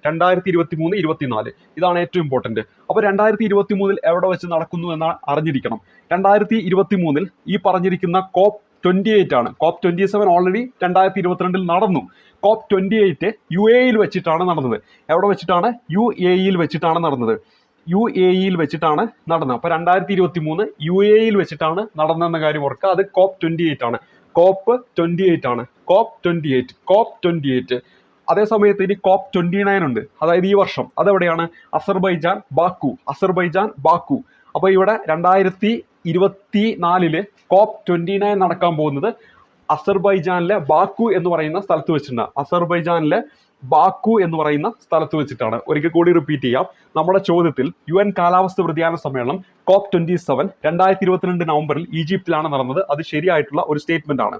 2023, 24 ഇതാണ് ഏറ്റവും ഇമ്പോർട്ടൻറ്റ്. അപ്പോൾ 2023 എവിടെ വെച്ച് നടക്കുന്നു എന്ന് അറിഞ്ഞിരിക്കണം. 2023 ഈ പറഞ്ഞിരിക്കുന്ന COP28 ആണ്. COP27 ഓൾറെഡി 2022 നടന്നു. COP28 UAEയിൽ വെച്ചിട്ടാണ് നടന്നത്. എവിടെ വെച്ചിട്ടാണ്? UAEയിൽ വെച്ചിട്ടാണ് നടന്നത്. അപ്പോൾ 2023 UAEയിൽ വെച്ചിട്ടാണ് നടന്നതെന്ന കാര്യം ഓർക്കുക. അത് COP28 ആണ്. COP28. അതേ സമയത്ത് ഇനി COP29 ഉണ്ട്, അതായത് ഈ വർഷം. അതെവിടെയാണ്? Azerbaijan Baku. അപ്പോൾ ഇവിടെ 2024 COP29 നടക്കാൻ പോകുന്നത് അസർബൈജാനിലെ ബാക്കു എന്ന് പറയുന്ന സ്ഥലത്ത് വെച്ചിട്ടാണ്. ഒരിക്കൽ കൂടി റിപ്പീറ്റ് ചെയ്യാം. നമ്മുടെ ചോദ്യത്തിൽ UN കാലാവസ്ഥ വ്യതിയാന സമ്മേളനം COP27 2022 നവംബറിൽ ഈജിപ്തിലാണ് നടന്നത്. അത് ശരിയായിട്ടുള്ള ഒരു സ്റ്റേറ്റ്മെന്റ് ആണ്.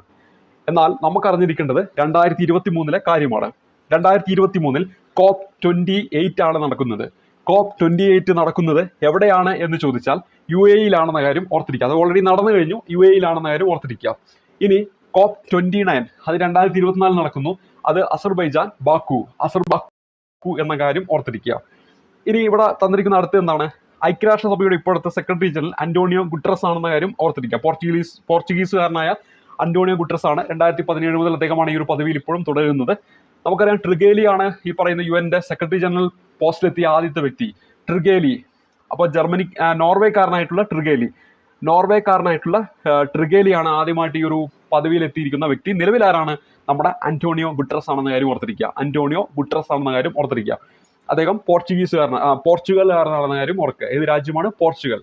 എന്നാൽ നമുക്ക് അറിഞ്ഞിരിക്കേണ്ടത് 2023 കാര്യമാണ്. 2023 COP28 ആണ് നടക്കുന്നത്. COP28 നടക്കുന്നത് എവിടെയാണ് എന്ന് ചോദിച്ചാൽ UAEയിലാണെന്ന കാര്യം ഓർത്തിരിക്കുക. അത് ഓൾറെഡി നടന്നു കഴിഞ്ഞു. UAEയിലാണെന്ന കാര്യം ഓർത്തിരിക്കുക. ഇനി COP29 അത് 2024 നടക്കുന്നു. അത് അസർബൈജാൻ ബാക്കു എന്ന കാര്യം ഓർത്തിരിക്കുക. ഇനി ഇവിടെ തന്നിരിക്കുന്ന അടുത്ത് എന്താണ്? ഐക്യരാഷ്ട്രസഭയുടെ ഇപ്പോഴത്തെ സെക്രട്ടറി ജനറൽ അന്റോണിയോ ഗുട്ടറസ് ആണെന്ന കാര്യം ഓർത്തിരിക്കുക. പോർച്ചുഗീസുകാരനായ അന്റോണിയോ ഗുട്ടറസ് ആണ്. 2017 മുതൽ അദ്ദേഹമാണ് ഈ ഒരു പദവിയിൽ ഇപ്പോഴും തുടരുന്നത്. നമുക്കറിയാം, ട്രിഗേലിയാണ് ഈ പറയുന്ന UN സെക്രട്ടറി ജനറൽ പോസ്റ്റിലെത്തിയ ആദ്യത്തെ വ്യക്തി. ട്രിഗേലി. അപ്പോൾ നോർവേക്കാരനായിട്ടുള്ള ട്രിഗേലിയാണ് ആദ്യമായിട്ട് ഈ ഒരു പദവിയിൽ എത്തിയിരിക്കുന്ന വ്യക്തി. നിലവിൽ ആരാണ്? നമ്മുടെ അന്റോണിയോ ഗുട്ടറസ് ആണെന്ന കാര്യം ഓർത്തിരിക്കുക. അദ്ദേഹം പോർച്ചുഗൽകാരനാണെന്ന കാര്യം ഓർക്കുക. ഏത് രാജ്യമാണ്? പോർച്ചുഗൽ.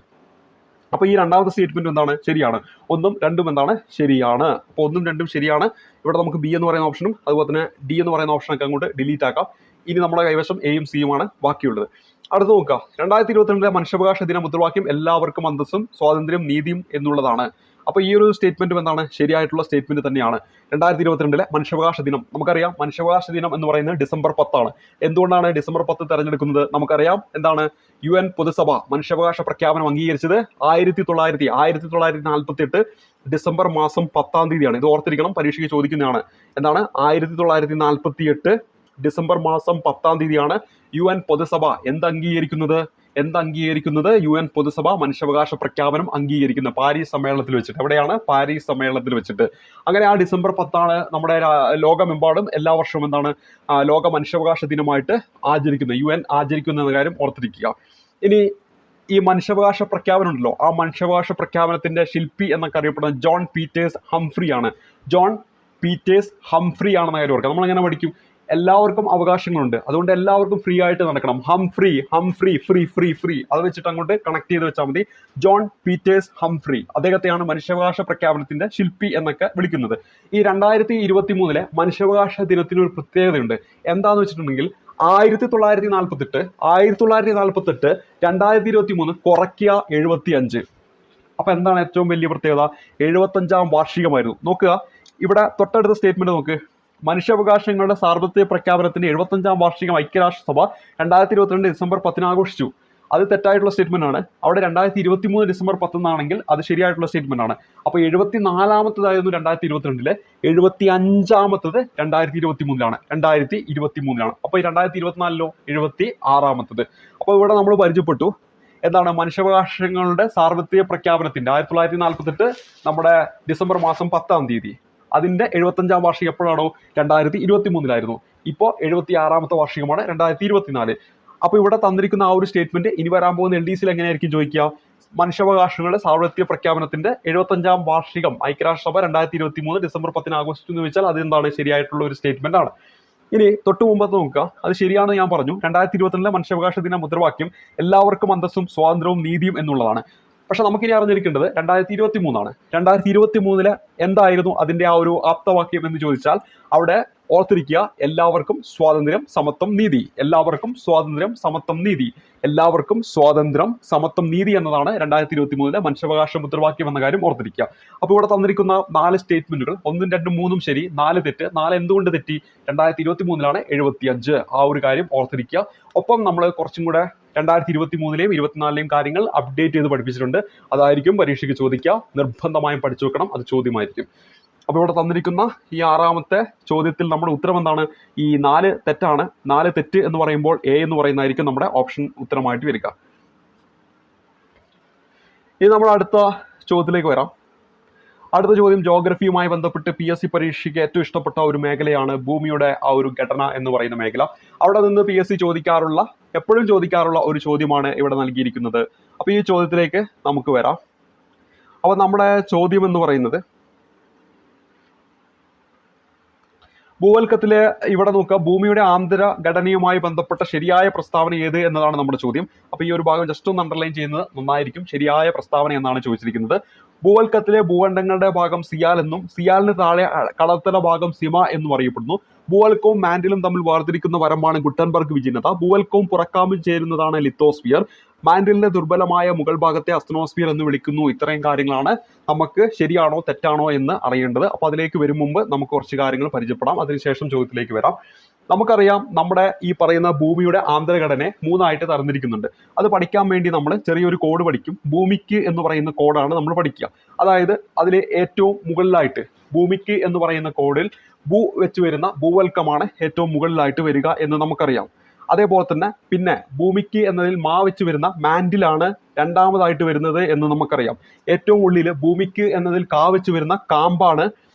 അപ്പോൾ ഈ രണ്ടാമത്തെ സ്റ്റേറ്റ്മെന്റ് എന്താണ്? ശരിയാണ്. 1ഉം 2ഉം എന്താണ്? ശരിയാണ്. അപ്പോൾ 1ഉം 2ഉം ശരിയാണ്. ഇവിടെ നമുക്ക് B എന്ന് പറയുന്ന ഓപ്ഷനും അതുപോലെ തന്നെ D എന്ന് പറയുന്ന ഓപ്ഷനൊക്കെ അങ്ങോട്ട് ഡിലീറ്റ് ആക്കാം. ഇനി നമ്മുടെ കൈവശം Aയും Cയുമാണ് ബാക്കിയുള്ളത്. അടുത്ത് നോക്കുക. 2022 മനുഷ്യാവകാശ ദിന മുദ്രാവാക്യം എല്ലാവർക്കും അന്തസ്സും സ്വാതന്ത്ര്യം നീതിയും എന്നുള്ളതാണ്. അപ്പോൾ ഈ ഒരു സ്റ്റേറ്റ്മെന്റും എന്താണ്? ശരിയായിട്ടുള്ള സ്റ്റേറ്റ്മെന്റ് തന്നെയാണ്. 2022 മനുഷ്യാവകാശ ദിനം, നമുക്കറിയാം മനുഷ്യാവകാശ ദിനം എന്ന് പറയുന്നത് December 10 എന്തുകൊണ്ടാണ് December 10 തെരഞ്ഞെടുക്കുന്നത്? നമുക്കറിയാം എന്താണ്? UN പൊതുസഭ മനുഷ്യാവകാശ പ്രഖ്യാപനം അംഗീകരിച്ചത് 1948 December 10 ഇത് ഓർത്തിരിക്കണം, പരീക്ഷയ്ക്ക് ചോദിക്കുന്നതാണ്. എന്താണ്? 1948 December 10 UN പൊതുസഭ എന്തംഗീകരിക്കുന്നത്? UN പൊതുസഭ മനുഷ്യാവകാശ പ്രഖ്യാപനം അംഗീകരിക്കുന്ന പാരീസ് സമ്മേളനത്തിൽ വെച്ചിട്ട്. എവിടെയാണ്? പാരീസ് സമ്മേളനത്തിൽ വെച്ചിട്ട്. അങ്ങനെ ആ December 10 നമ്മുടെ ലോകമെമ്പാടും എല്ലാ വർഷവും എന്താണ്? ലോക മനുഷ്യാവകാശ ദിനമായിട്ട് ആചരിക്കുന്നത്, UN ആചരിക്കുന്ന എന്ന കാര്യം ഓർത്തിരിക്കുക. ഇനി ഈ മനുഷ്യാവകാശ പ്രഖ്യാപനം ഉണ്ടല്ലോ, ആ മനുഷ്യാവകാശ പ്രഖ്യാപനത്തിന്റെ ശില്പി എന്നൊക്കെ അറിയപ്പെടുന്ന ജോൺ പീറ്റേഴ്സ് ഹംഫ്രി ആണെന്ന കാര്യം ഓർക്കുക. നമ്മളെങ്ങനെ പഠിക്കും? എല്ലാവർക്കും അവകാശങ്ങളുണ്ട്, അതുകൊണ്ട് എല്ലാവർക്കും ഫ്രീ ആയിട്ട് നടക്കണം. ഹംഫ്രി ഫ്രീ അത് വെച്ചിട്ട് അങ്ങോട്ട് കണക്ട് ചെയ്ത് വെച്ചാൽ മതി. ജോൺ പീറ്റേഴ്സ് ഹംഫ്രി, അദ്ദേഹത്തെയാണ് മനുഷ്യാവകാശ പ്രഖ്യാപനത്തിന്റെ ശില്പി എന്നൊക്കെ വിളിക്കുന്നത്. ഈ 2023 മനുഷ്യാവകാശ ദിനത്തിന് ഒരു പ്രത്യേകതയുണ്ട്. എന്താന്ന് വെച്ചിട്ടുണ്ടെങ്കിൽ 1948 2023 കുറയ്ക്കുക 75. അപ്പൊ എന്താണ് ഏറ്റവും വലിയ പ്രത്യേകത? 75ാം വാർഷികമായിരുന്നു. നോക്കുക, ഇവിടെ തൊട്ടടുത്ത സ്റ്റേറ്റ്മെന്റ് നോക്ക്. മനുഷ്യാവകാശങ്ങളുടെ സാർവത്രിക പ്രഖ്യാപനത്തിന്റെ 75ാം വാർഷികം ഐക്യരാഷ്ട്രസഭ 2022 December 10 ആഘോഷിച്ചു. അത് തെറ്റായിട്ടുള്ള സ്റ്റേറ്റ്മെന്റ് ആണ്. അവിടെ 2023 December 10 ആണെങ്കിൽ അത് ശരിയായിട്ടുള്ള സ്റ്റേറ്റ്മെന്റ് ആണ്. അപ്പോൾ 74ാമത്തേതായിരുന്നു 2022, 75ാമത്തത് 2023 ആണ്. അപ്പോൾ 2024 76ാമത്തത്. അപ്പോൾ ഇവിടെ നമ്മൾ പരിചയപ്പെട്ടു എന്താണ് മനുഷ്യാവകാശങ്ങളുടെ സാർവത്രിക പ്രഖ്യാപനത്തിന്റെ 1948 നമ്മുടെ ഡിസംബർ മാസം 10-ാം തീയതി അതിന്റെ 75-ാം വാർഷികം എപ്പോഴാണോ 2023 ഇപ്പോൾ 76-ാമത്തെ വാർഷികമാണ് 2024. അപ്പൊ ഇവിടെ തന്നിരിക്കുന്ന ആ ഒരു സ്റ്റേറ്റ്മെന്റ് ഇനി വരാൻ പോകുന്ന LDCയിൽ എങ്ങനെയായിരിക്കും ചോദിക്കുക? മനുഷ്യാവകാശങ്ങളുടെ സാർവത്രിക പ്രഖ്യാപനത്തിന്റെ 75-ാം വാർഷികം ഐക്യരാഷ്ട്രസഭ 2023 ഡിസംബർ 10 ആഘോഷിച്ചു എന്ന് വെച്ചാൽ അതെന്താണ് ശരിയായിട്ടുള്ള ഒരു സ്റ്റേറ്റ്മെന്റ് ആണ്. ഇനി തൊട്ട് മുമ്പത്ത് നോക്കുക, അത് ശരിയാണെന്ന് ഞാൻ പറഞ്ഞു. 2022 മനുഷ്യാവകാശ ദിന മുദ്രാവാക്യം എല്ലാവർക്കും അന്തസ്സും സ്വാതന്ത്ര്യവും നീതിയും എന്നുള്ളതാണ്. പക്ഷെ നമുക്കിനി അറിഞ്ഞിരിക്കേണ്ടത് 2023 2023 എന്തായിരുന്നു അതിന്റെ ആ ഒരു ആപ്തവാക്യം എന്ന് ചോദിച്ചാൽ അവിടെ ഓർത്തിരിക്കുക, എല്ലാവർക്കും സ്വാതന്ത്ര്യം സമത്വം നീതി, എല്ലാവർക്കും സ്വാതന്ത്ര്യം സമത്വം നീതി, എല്ലാവർക്കും സ്വാതന്ത്ര്യം സമത്വം നീതി എന്നതാണ് 2023 മനുഷ്യാവകാശ മുദ്രാവാക്യം എന്ന കാര്യം ഓർത്തിരിക്കുക. അപ്പോൾ ഇവിടെ തന്നിരിക്കുന്ന 4 സ്റ്റേറ്റ്മെന്റുകൾ 1, 2, 3 ശരി, 4 തെറ്റ്. 4 എന്തുകൊണ്ട് തെറ്റി? 2023 75 ആ ഒരു കാര്യം ഓർത്തിരിക്കുക. ഒപ്പം നമ്മൾ കുറച്ചും കൂടെ 2023 24 കാര്യങ്ങൾ അപ്ഡേറ്റ് ചെയ്ത് പഠിപ്പിച്ചിട്ടുണ്ട്. അതായിരിക്കും പരീക്ഷയ്ക്ക് ചോദിക്കുക. നിർബന്ധമായും പഠിച്ചു വെക്കണം, അത് ചോദ്യമായിരിക്കും. അപ്പോൾ ഇവിടെ തന്നിരിക്കുന്ന ഈ 6-ാമത്തെ ചോദ്യത്തിൽ നമ്മുടെ ഉത്തരം എന്താണ്? ഈ 4 തെറ്റാണ്. 4 തെറ്റ് എന്ന് പറയുമ്പോൾ A എന്ന് പറയുന്നതായിരിക്കും നമ്മുടെ ഓപ്ഷൻ ഉത്തരമായിട്ട് വരിക. ഇനി നമ്മൾ അടുത്ത ചോദ്യത്തിലേക്ക് വരാം. അടുത്ത ചോദ്യം ജോഗ്രഫിയുമായി ബന്ധപ്പെട്ട് PSC പരീക്ഷയ്ക്ക് ഏറ്റവും ഇഷ്ടപ്പെട്ട ഒരു മേഖലയാണ് ഭൂമിയുടെ ആ ഒരു ഘടന എന്ന് പറയുന്ന മേഖല. അവിടെ നിന്ന് PSC എപ്പോഴും ചോദിക്കാറുള്ള ഒരു ചോദ്യമാണ് ഇവിടെ നൽകിയിരിക്കുന്നത്. അപ്പോൾ ഈ ചോദ്യത്തിലേക്ക് നമുക്ക് വരാം. അപ്പോൾ നമ്മുടെ ചോദ്യം എന്ന് പറയുന്നത് ഭൂവൽക്കത്തിലെ ഇവിടെ നോക്കുക, ഭൂമിയുടെ ആന്തര ഘടനയുമായി ബന്ധപ്പെട്ട ശരിയായ പ്രസ്താവന ഏത് എന്നതാണ് നമ്മുടെ ചോദ്യം. അപ്പോൾ ഈ ഒരു ഭാഗം ജസ്റ്റ് ഒന്ന് അണ്ടർലൈൻ ചെയ്യുന്നത് നന്നായിരിക്കും. ശരിയായ പ്രസ്താവന എന്നാണ് ചോദിച്ചിരിക്കുന്നത്. ഭൂവൽക്കത്തിലെ ഭൂഖണ്ഡങ്ങളുടെ ഭാഗം സിയാൽ എന്നും സിയാലിന് താഴെ കടൽത്തല ഭാഗം സിമ എന്നും അറിയപ്പെടുന്നു. ഭൂവൽക്കവും മാൻഡിലും തമ്മിൽ വേർതിരിക്കുന്ന വരമ്പാണ് ഗുട്ടൻബർഗ് വിജീനത. ഭൂവൽക്കവും പുറക്കാമ്പും ചേരുന്നതാണ് ലിത്തോസ്ഫിയർ. മാൻഡിലിന്റെ ദുർബലമായ മുകൾ ഭാഗത്തെ അസ്തനോസ്ഫിയർ എന്ന് വിളിക്കുന്നു. ഇത്രയും കാര്യങ്ങളാണ് നമുക്ക് ശരിയാണോ തെറ്റാണോ എന്ന് അറിയേണ്ടത്. അപ്പോൾ അതിലേക്ക് വരും മുമ്പ് നമുക്ക് കുറച്ച് കാര്യങ്ങൾ പരിചയപ്പെടാം, അതിനുശേഷം ചോദ്യത്തിലേക്ക് വരാം. നമുക്കറിയാം നമ്മുടെ ഈ പറയുന്ന ഭൂമിയുടെ ആന്തരഘടനയെ 3ആയിട്ട് തരംതിരിക്കുന്നുണ്ട്. അത് പഠിക്കാൻ വേണ്ടി നമ്മൾ ചെറിയൊരു കോഡ് പഠിക്കും. ഭൂമിക്ക് എന്ന് പറയുന്ന കോഡാണ് നമ്മൾ പഠിക്കുക. അതായത് അതിൽ ഏറ്റവും മുകളിലായിട്ട് ഭൂമിക്ക് എന്ന് പറയുന്ന കോഡിൽ ഭൂ വെച്ച് വരുന്ന ഭൂവൽക്കമാണ് ഏറ്റവും മുകളിലായിട്ട് വരിക എന്ന് നമുക്കറിയാം. അതേപോലെ തന്നെ പിന്നെ ഭൂമിക്ക് എന്നതിൽ മാ വെച്ച് വരുന്ന മാൻഡിലാണ് രണ്ടാമതായിട്ട് വരുന്നത് എന്ന് നമുക്കറിയാം. ഏറ്റവും ഉള്ളിൽ ഭൂമിക്ക് എന്നതിൽ കാ വെച്ച് വരുന്ന കാമ്പാണ്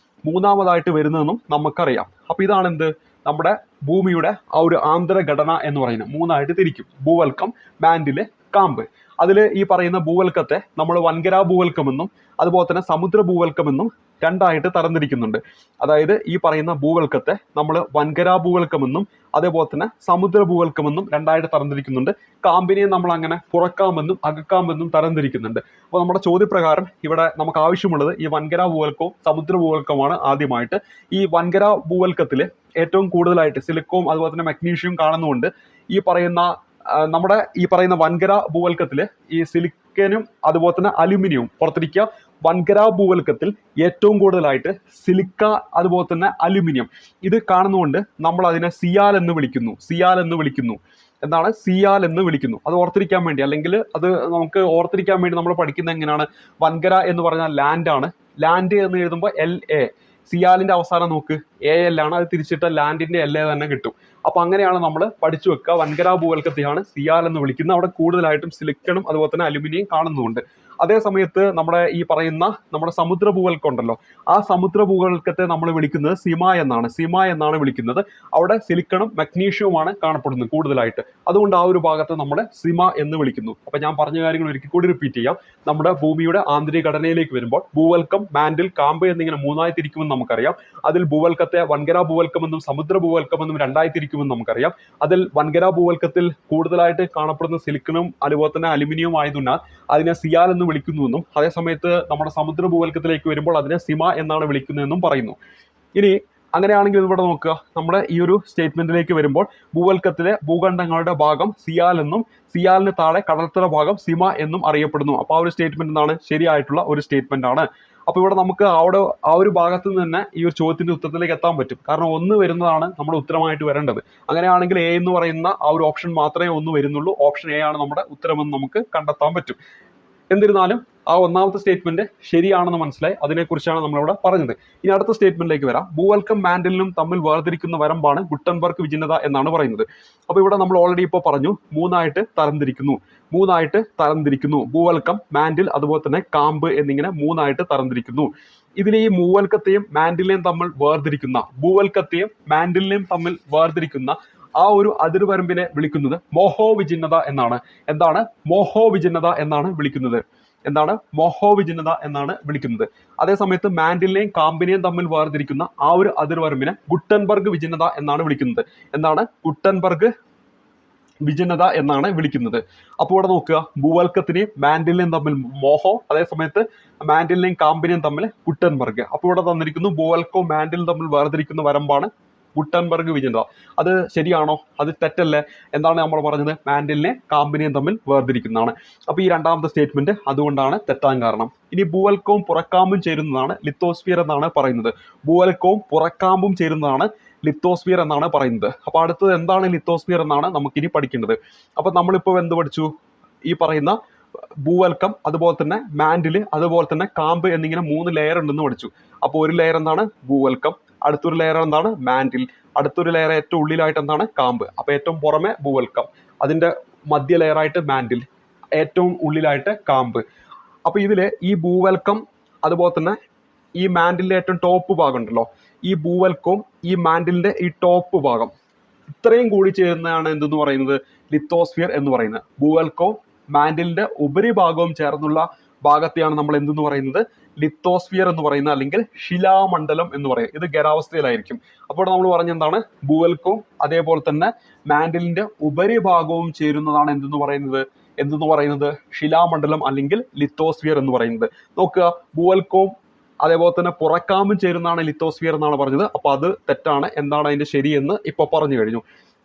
മൂന്നാമതായിട്ട് വരുന്നതെന്നും നമുക്കറിയാം. അപ്പൊ ഇതാണ് എന്ത് നമ്മുടെ ഭൂമിയുടെ ആ ഒരു ആന്തരഘടന എന്ന് പറയുന്നത്. 3ആയിട്ട് തിരിക്കും: ഭൂവൽക്കം, മാൻഡില്, കാമ്പ്. അതിൽ ഈ പറയുന്ന ഭൂവൽക്കത്തെ നമ്മൾ വൻകര ഭൂവൽക്കമെന്നും അതുപോലെ തന്നെ സമുദ്ര ഭൂവൽക്കമെന്നും 2ആയിട്ട് തരംതിരിക്കുന്നുണ്ട്. അതായത് ഈ പറയുന്ന ഭൂവൽക്കത്തെ നമ്മൾ വൻകര ഭൂവൽക്കമെന്നും അതേപോലെ തന്നെ സമുദ്ര ഭൂവൽക്കമെന്നും 2ആയിട്ട് തരംതിരിക്കുന്നുണ്ട്. കാമ്പിനെ നമ്മൾ അങ്ങനെ പുറക്കാമെന്നും അകക്കാമെന്നും തരംതിരിക്കുന്നുണ്ട്. അപ്പോൾ നമ്മുടെ ചോദ്യപ്രകാരം ഇവിടെ നമുക്ക് ആവശ്യമുള്ളത് ഈ വൻകര ഭൂവൽക്കവും സമുദ്ര ഭൂവൽക്കവുമാണ്. ആദ്യമായിട്ട് ഈ വൻകര ഭൂവൽക്കത്തിൽ ഏറ്റവും കൂടുതലായിട്ട് സിലിക്കോം അതുപോലെ തന്നെ മഗ്നീഷ്യം കാണുന്നതുകൊണ്ട് ഈ പറയുന്ന വൻകര ഭൂവൽക്കത്തിൽ ഈ സിലിക്കനും അതുപോലെ തന്നെ അലുമിനിയവും പുറത്തിരിക്കുക. വൻകര ഭൂവൽക്കത്തിൽ ഏറ്റവും കൂടുതലായിട്ട് സിലിക്ക അതുപോലെ തന്നെ അലുമിനിയം ഇത് കാണുന്നതുകൊണ്ട് നമ്മൾ അതിനെ സിയാൽ എന്ന് വിളിക്കുന്നു. എന്താണ് സിയാൽ എന്ന് വിളിക്കുന്നു. അത് ഓർത്തിരിക്കാൻ വേണ്ടി, അല്ലെങ്കിൽ അത് നമുക്ക് ഓർത്തിരിക്കാൻ വേണ്ടി നമ്മൾ പഠിക്കുന്നത് എങ്ങനെയാണ്? വൻകര എന്ന് പറഞ്ഞാൽ ലാൻഡാണ്. ലാൻഡ് എന്ന് എഴുതുമ്പോൾ LA, സിയാലിന്റെ അവസാനം നോക്ക് AL ആണ്. അത് തിരിച്ചിട്ട് ലാൻഡിന്റെ LA തന്നെ കിട്ടും. അപ്പൊ അങ്ങനെയാണ് നമ്മൾ പഠിച്ചു വെക്കുക. വൻകര ഭൂവൽക്കത്തെയാണ് സിയാൽ എന്ന് വിളിക്കുന്നത്. അവിടെ കൂടുതലായിട്ടും സിലിക്കണും അതുപോലെ തന്നെ അലുമിനിയം കാണുന്നുണ്ട്. അതേ സമയത്ത് ഈ പറയുന്ന നമ്മുടെ സമുദ്ര ഭൂവൽക്കം ഉണ്ടല്ലോ, ആ സമുദ്ര ഭൂവൽക്കത്തെ നമ്മൾ വിളിക്കുന്നത് സിമ എന്നാണ് വിളിക്കുന്നത്. അവിടെ സിലിക്കണും മഗ്നീഷ്യവുമാണ് കാണപ്പെടുന്നത് കൂടുതലായിട്ട്. അതുകൊണ്ട് ആ ഒരു ഭാഗത്ത് നമ്മൾ സിമ എന്ന് വിളിക്കുന്നു. അപ്പൊ ഞാൻ പറഞ്ഞ കാര്യങ്ങൾ ഒരിക്കൽ കൂടി റിപ്പീറ്റ് ചെയ്യാം. നമ്മുടെ ഭൂമിയുടെ ആന്തരിക ഘടനയിലേക്ക് വരുമ്പോൾ ഭൂവൽക്കം, മാൻഡിൽ, കാമ്പ് എന്നിങ്ങനെ 3ആയി തിരിക്കുമെന്ന് നമുക്കറിയാം. അതിൽ ഭൂവൽക്കത്തെ വൻകര ഭൂവൽക്കമെന്നും സമുദ്ര ഭൂവൽക്കമെന്നും 2ആയി തിരിക്കുമെന്ന് നമുക്കറിയാം. അതിൽ വൻകര ഭൂവൽക്കത്തിൽ കൂടുതലായിട്ട് കാണപ്പെടുന്ന സിലിക്കണും അതുപോലെ തന്നെ അലുമിനിയം ആയതിനാൽ അതിനെ സിയാൽ എന്ന് വിളിക്കുന്നുവെന്നും അതേസമയത്ത് നമ്മുടെ സമുദ്ര ഭൂവൽക്കത്തിലേക്ക് വരുമ്പോൾ അതിനെ സിമ എന്നാണ് വിളിക്കുന്നതെന്നും പറയുന്നു. ഇനി അങ്ങനെയാണെങ്കിൽ ഇവിടെ നോക്കുക, നമ്മുടെ ഈ ഒരു സ്റ്റേറ്റ്മെന്റിലേക്ക് വരുമ്പോൾ ഭൂവൽക്കത്തിലെ ഭൂഖണ്ഡങ്ങളുടെ ഭാഗം സിയാൽ എന്നും സിയാലിന് താഴെ കടൽത്തല ഭാഗം സിമ എന്നും അറിയപ്പെടുന്നു. അപ്പൊ ആ ഒരു സ്റ്റേറ്റ്മെന്റ് എന്താണ്? ശരിയായിട്ടുള്ള ഒരു സ്റ്റേറ്റ്മെന്റ് ആണ്. അപ്പൊ ഇവിടെ നമുക്ക് അവിടെ ആ ഒരു ഭാഗത്ത് നിന്ന് തന്നെ ഈ ഒരു ചോദ്യത്തിന്റെ ഉത്തരത്തിലേക്ക് എത്താൻ പറ്റും. കാരണം 1 വരുന്നതാണ് നമ്മുടെ ഉത്തരമായിട്ട് വരേണ്ടത്. അങ്ങനെയാണെങ്കിൽ A എന്ന് പറയുന്ന ആ ഒരു ഓപ്ഷൻ മാത്രമേ 1 വരുന്നുള്ളൂ. ഓപ്ഷൻ A ആണ് നമ്മുടെ ഉത്തരമെന്ന് നമുക്ക് കണ്ടെത്താൻ പറ്റും. എന്നിരുന്നാലും ആ ഒന്നാമത്തെ സ്റ്റേറ്റ്മെന്റ് ശരിയാണെന്ന് മനസ്സിലായി, അതിനെക്കുറിച്ചാണ് നമ്മളിവിടെ പറഞ്ഞത്. ഇനി അടുത്ത സ്റ്റേറ്റ്മെന്റിലേക്ക് വരാം. ഭൂവൽക്കം മാൻഡിലിനും തമ്മിൽ വേർതിരിക്കുന്ന വരമ്പാണ് ഗുട്ടൻബർഗ് വിഭിന്നത എന്നാണ് പറയുന്നത്. അപ്പോൾ ഇവിടെ നമ്മൾ ഓൾറെഡി ഇപ്പോൾ പറഞ്ഞു, മൂന്നായിട്ട് തരംതിരിക്കുന്നു. ഭൂവൽക്കം, മാൻഡിൽ, അതുപോലെ തന്നെ കാമ്പ് എന്നിങ്ങനെ മൂന്നായിട്ട് തരംതിരിക്കുന്നു. ഇതിൽ ഈ ഭൂവൽക്കത്തെയും മാൻഡിലിനെയും തമ്മിൽ വേർതിരിക്കുന്ന ആ ഒരു അതിർവരമ്പിനെ വിളിക്കുന്നത് മോഹോ വിഭിന്നത എന്നാണ്. മോഹോ വിഭിന്നത എന്നാണ് വിളിക്കുന്നത്. അതേ സമയത്ത് മാൻഡിലിനെയും കാമ്പിനെയും തമ്മിൽ വേർതിരിക്കുന്ന ആ ഒരു അതിർവരമ്പിനെ ഗുട്ടൻബർഗ് വിഭിന്നത എന്നാണ് വിളിക്കുന്നത്. അപ്പോൾ ഇവിടെ നോക്കുക, ഭൂവൽക്കത്തിനെയും മാൻഡിലിനെയും തമ്മിൽ മോഹോ, അതേ സമയത്ത് മാൻഡിലിനെയും കാമ്പിനെയും തമ്മിൽ ഗുട്ടൻബർഗ്. അപ്പോൾ ഇവിടെ തന്നിരിക്കുന്നു ഭൂവൽക്കവും മാൻഡിലും തമ്മിൽ വേർതിരിക്കുന്ന വരമ്പാണ് ഗുട്ടൻബർഗ് വിഭിന്നത. അത് ശരിയാണോ? അത് തെറ്റല്ലേ? എന്താണ് നമ്മൾ പറഞ്ഞത്? മാൻഡിലിനെ കാമ്പിനെയും തമ്മിൽ വേർതിരിക്കുന്നതാണ്. അപ്പോൾ ഈ രണ്ടാമത്തെ സ്റ്റേറ്റ്മെന്റ് അതുകൊണ്ടാണ് തെറ്റാൻ കാരണം. ഇനി ഭൂവൽക്കവും പുറക്കാമ്പും ചേരുന്നതാണ് ലിത്തോസ്ഫിയർ എന്നാണ് പറയുന്നത്. അപ്പോൾ അടുത്തത് എന്താണ് ലിത്തോസ്ഫിയർ എന്നാണ് നമുക്കിനി പഠിക്കേണ്ടത്. അപ്പോൾ നമ്മളിപ്പോൾ എന്ത് പഠിച്ചു? ഈ പറയുന്ന ഭൂവൽക്കം, അതുപോലെ തന്നെ മാൻഡില്, അതുപോലെ തന്നെ കാമ്പ് എന്നിങ്ങനെ 3 ലെയർ ഉണ്ടെന്ന് പഠിച്ചു. അപ്പോൾ ഒരു ലെയർ എന്താണ്? ഭൂവൽക്കം. അടുത്തൊരു ലെയർ എന്താണ്? മാൻഡിൽ. അടുത്തൊരു ലെയർ ഏറ്റവും ഉള്ളിലായിട്ട് എന്താണ്? കാമ്പ്. അപ്പോൾ ഏറ്റവും പുറമെ ഭൂവൽക്കം, അതിന്റെ മധ്യ ലെയറായിട്ട് മാൻഡിൽ, ഏറ്റവും ഉള്ളിലായിട്ട് കാമ്പ്. അപ്പോൾ ഇതില് ഈ ഭൂവൽക്കം, അതുപോലെ തന്നെ ഈ മാൻഡിലിന്റെ ഏറ്റവും ടോപ്പ് ഭാഗം ഉണ്ടല്ലോ, ഈ ഭൂവൽക്കവും ഈ മാൻഡിലിന്റെ ഈ ടോപ്പ് ഭാഗം ഇത്രയും കൂടി ചേരുന്നതാണ് എന്തെന്ന് പറയുന്നത്? ലിത്തോസ്ഫിയർ എന്ന് പറയുന്നത്. ഭൂവൽക്കവും മാൻഡിലിന്റെ ഉപരിഭാഗവും ചേർന്നുള്ള ഭാഗത്തെയാണ് നമ്മൾ എന്തെന്ന് പറയുന്നത്? ലിത്തോസ്ഫിയർ എന്ന് പറയുന്നത്, അല്ലെങ്കിൽ ശിലാമണ്ഡലം എന്ന് പറയും. ഇത് ഖരാവസ്ഥയിലായിരിക്കും. അപ്പോൾ നമ്മൾ പറഞ്ഞ എന്താണ്? ഭൂവൽക്കവും അതേപോലെ തന്നെ മാൻഡിലിന്റെ ഉപരിഭാഗവും ചേരുന്നതാണ് എന്തെന്ന് പറയുന്നത്? ശിലാമണ്ഡലം അല്ലെങ്കിൽ ലിത്തോസ്ഫിയർ എന്ന് പറയുന്നത്. നോക്കുക, ഭൂവൽക്കവും അതേപോലെ തന്നെ പുറക്കാമ്പും ചേരുന്നതാണ് ലിത്തോസ്ഫിയർ എന്നാണ് പറഞ്ഞത്. അപ്പോൾ അത് തെറ്റാണ്. എന്താണ് അതിന്റെ ശരിയെന്ന് ഇപ്പൊ പറഞ്ഞു കഴിഞ്ഞു.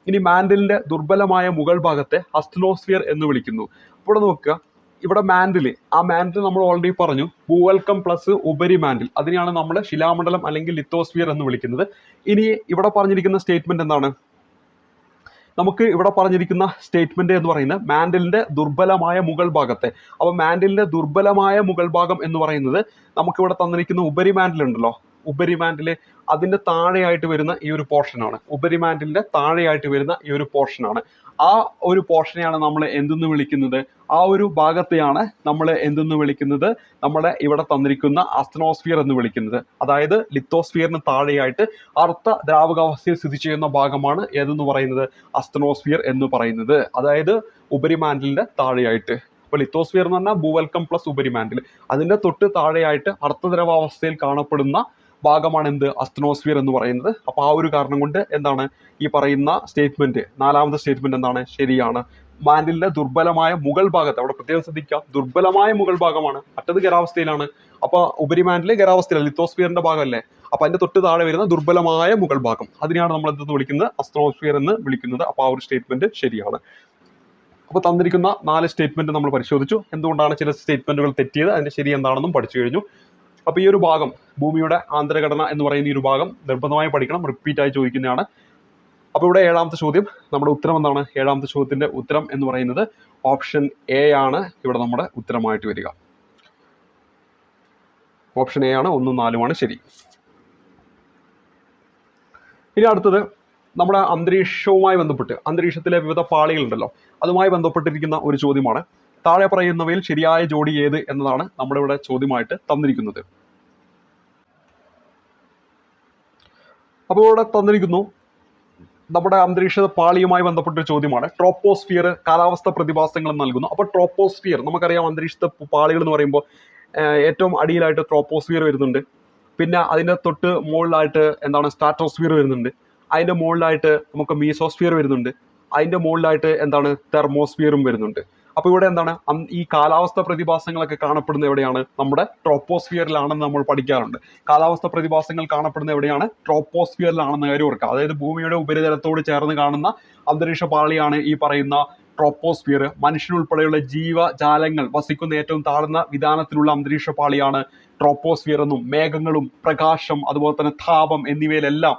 ഇനി മാൻഡിലിന്റെ ദുർബലമായ മുകൾ ഭാഗത്തെ അസ്റ്റനോസ്ഫിയർ എന്ന് വിളിക്കുന്നു. അപ്പോൾ നോക്കുക, ഇവിടെ മാൻഡിൽ നമ്മൾ ഓൾറെഡി പറഞ്ഞു, ഭൂവൽക്കം പ്ലസ് ഉപരി മാൻഡിൽ, അതിനെയാണ് നമ്മൾ ശിലാമണ്ഡലം അല്ലെങ്കിൽ ലിത്തോസ്ഫിയർ എന്ന് വിളിക്കുന്നത്. ഇനി ഇവിടെ പറഞ്ഞിരിക്കുന്ന സ്റ്റേറ്റ്മെന്റ് എന്താണ്? നമുക്ക് ഇവിടെ പറഞ്ഞിരിക്കുന്ന സ്റ്റേറ്റ്മെന്റ് എന്ന് പറയുന്നത് മാൻഡിലിന്റെ ദുർബലമായ മുകൾ ഭാഗത്തെ. അപ്പോൾ മാൻഡിലിന്റെ ദുർബലമായ മുകൾ ഭാഗം എന്ന് പറയുന്നത് നമുക്കിവിടെ തന്നിരിക്കുന്ന ഉപരി മാൻഡിൽ ഉണ്ടല്ലോ, ഉപരി മാൻഡില് അതിന്റെ താഴെയായിട്ട് വരുന്ന ഈ ഒരു പോർഷനാണ്. ഉപരിമാൻഡിലിന്റെ താഴെയായിട്ട് വരുന്ന ഈ ഒരു പോർഷനാണ്. ആ ഒരു പോർഷനെയാണ് നമ്മൾ എന്തെന്ന് വിളിക്കുന്നത്? ആ ഒരു ഭാഗത്തെയാണ് നമ്മൾ എന്തെന്ന് വിളിക്കുന്നത്? നമ്മുടെ ഇവിടെ തന്നിരിക്കുന്ന അസ്തനോസ്ഫിയർ എന്ന് വിളിക്കുന്നത്. അതായത് ലിത്തോസ്ഫിയറിന് താഴെയായിട്ട് അർദ്ധ ദ്രാവകാവസ്ഥയിൽ സ്ഥിതി ചെയ്യുന്ന ഭാഗമാണ് ഏതെന്ന് പറയുന്നത്? അസ്തനോസ്ഫിയർ എന്ന് പറയുന്നത്. അതായത് ഉപരിമാൻഡിലിന്റെ താഴെയായിട്ട്. അപ്പോൾ ലിത്തോസ്ഫിയർ എന്ന് പറഞ്ഞാൽ ഭൂവൽക്കം പ്ലസ് ഉപരിമാൻഡിൽ, അതിന്റെ തൊട്ട് താഴെയായിട്ട് അർദ്ധദ്രവാവസ്ഥയിൽ കാണപ്പെടുന്ന ഭാഗമാണ് എന്ത്? അസ്തനോസ്ഫിയർ എന്ന് പറയുന്നത്. അപ്പോൾ ആ ഒരു കാരണം കൊണ്ട് എന്താണ് ഈ പറയുന്ന സ്റ്റേറ്റ്മെന്റ്, നാലാമത്തെ സ്റ്റേറ്റ്മെന്റ് എന്താണ്? ശരിയാണ്. മാൻഡിലിന്റെ ദുർബലമായ മുകൾ ഭാഗത്ത്, അവിടെ പ്രത്യേകം ശ്രദ്ധിക്കാം, ദുർബലമായ മുകൾ ഭാഗമാണ്, മറ്റത് ഖരാവസ്ഥയിലാണ്. അപ്പൊ ഉപരിമാൻഡില് ഖരാവസ്ഥയിലാണ്, ലിത്തോസ്ഫിയറിന്റെ ഭാഗമല്ലേ. അപ്പൊ അതിന്റെ തൊട്ട് താഴെ വരുന്ന ദുർബലമായ മുകൾ ഭാഗം, അതിനെയാണ് നമ്മൾ എന്തെന്ന് വിളിക്കുന്നത്? അസ്തനോസ്ഫിയർ എന്ന് വിളിക്കുന്നത്. അപ്പൊ ആ ഒരു സ്റ്റേറ്റ്മെന്റ് ശരിയാണ്. അപ്പോൾ തന്നിരിക്കുന്ന 4 സ്റ്റേറ്റ്മെന്റ് നമ്മൾ പരിശോധിച്ചു. എന്തുകൊണ്ടാണ് ചില സ്റ്റേറ്റ്മെന്റുകൾ തെറ്റിയത്, അതിന്റെ ശരി എന്താണെന്നും പഠിച്ചു കഴിഞ്ഞു. അപ്പോൾ ഈ ഒരു ഭാഗം, ഭൂമിയുടെ ആന്തരഘടന എന്ന് പറയുന്ന ഈ ഒരു ഭാഗം നിർബന്ധമായി പഠിക്കണം, റിപ്പീറ്റ് ആയി ചോദിക്കുന്നതാണ്. അപ്പോൾ ഇവിടെ 7ാമത്തെ ചോദ്യം, നമ്മുടെ ഉത്തരം എന്താണ്? 7ാമത്തെ ചോദ്യത്തിന്റെ ഉത്തരം എന്ന് പറയുന്നത് ഓപ്ഷൻ എ ആണ് ഇവിടെ നമ്മുടെ ഉത്തരമായിട്ട് വരിക. ഓപ്ഷൻ എ ആണ്, 1ഉം 4ഉമാണ് ശരി. ഇനി അടുത്തത് നമ്മുടെ അന്തരീക്ഷവുമായി ബന്ധപ്പെട്ട്, അന്തരീക്ഷത്തിലെ വിവിധ പാളികളുണ്ടല്ലോ, അതുമായി ബന്ധപ്പെട്ടിരിക്കുന്ന ഒരു ചോദ്യമാണ്. താഴെ പറയുന്നവയിൽ ശരിയായ ജോഡി ഏത് എന്നതാണ് നമ്മുടെ ഇവിടെ ചോദ്യമായിട്ട് തന്നിരിക്കുന്നത്. അപ്പോൾ ഇവിടെ തന്നിരിക്കുന്നു നമ്മുടെ അന്തരീക്ഷ പാളിയുമായി ബന്ധപ്പെട്ടൊരു ചോദ്യമാണ്. ട്രോപ്പോസ്ഫിയർ കാലാവസ്ഥ പ്രതിഭാസങ്ങൾ നൽകുന്നു. അപ്പോൾ ട്രോപ്പോസ്ഫിയർ നമുക്കറിയാം, അന്തരീക്ഷ പാളികൾ എന്ന് പറയുമ്പോൾ ഏറ്റവും അടിയിലായിട്ട് ട്രോപ്പോസ്ഫിയർ വരുന്നുണ്ട്. പിന്നെ അതിൻ്റെ തൊട്ട് മുകളിലായിട്ട് എന്താണ്? സ്ട്രാറ്റോസ്ഫിയർ വരുന്നുണ്ട്. അതിൻ്റെ മുകളിലായിട്ട് നമുക്ക് മീസോസ്ഫിയർ വരുന്നുണ്ട്. അതിൻ്റെ മുകളിലായിട്ട് എന്താണ്? തെർമോസ്ഫിയറും വരുന്നുണ്ട്. അപ്പോൾ ഇവിടെ എന്താണ്? ഈ കാലാവസ്ഥ പ്രതിഭാസങ്ങളൊക്കെ കാണപ്പെടുന്നത് എവിടെയാണ്? നമ്മുടെ ട്രോപ്പോസ്ഫിയറിലാണെന്ന് നമ്മൾ പഠിക്കാറുണ്ട്. കാലാവസ്ഥ പ്രതിഭാസങ്ങൾ കാണപ്പെടുന്നത് എവിടെയാണ്? ട്രോപ്പോസ്ഫിയറിലാണെന്ന് കാര്യം ഓർക്കുക. അതായത് ഭൂമിയുടെ ഉപരിതലത്തോട് ചേർന്ന് കാണുന്ന അന്തരീക്ഷ പാളിയാണ് ഈ പറയുന്ന ട്രോപ്പോസ്ഫിയർ. മനുഷ്യനുൾപ്പെടെയുള്ള ജീവജാലങ്ങൾ വസിക്കുന്ന ഏറ്റവും താഴ്ന്ന വിധാനത്തിലുള്ള അന്തരീക്ഷ പാളിയാണ് ട്രോപ്പോസ്ഫിയർ എന്നും, മേഘങ്ങളും പ്രകാശം അതുപോലെ തന്നെ താപം എന്നിവയിലെല്ലാം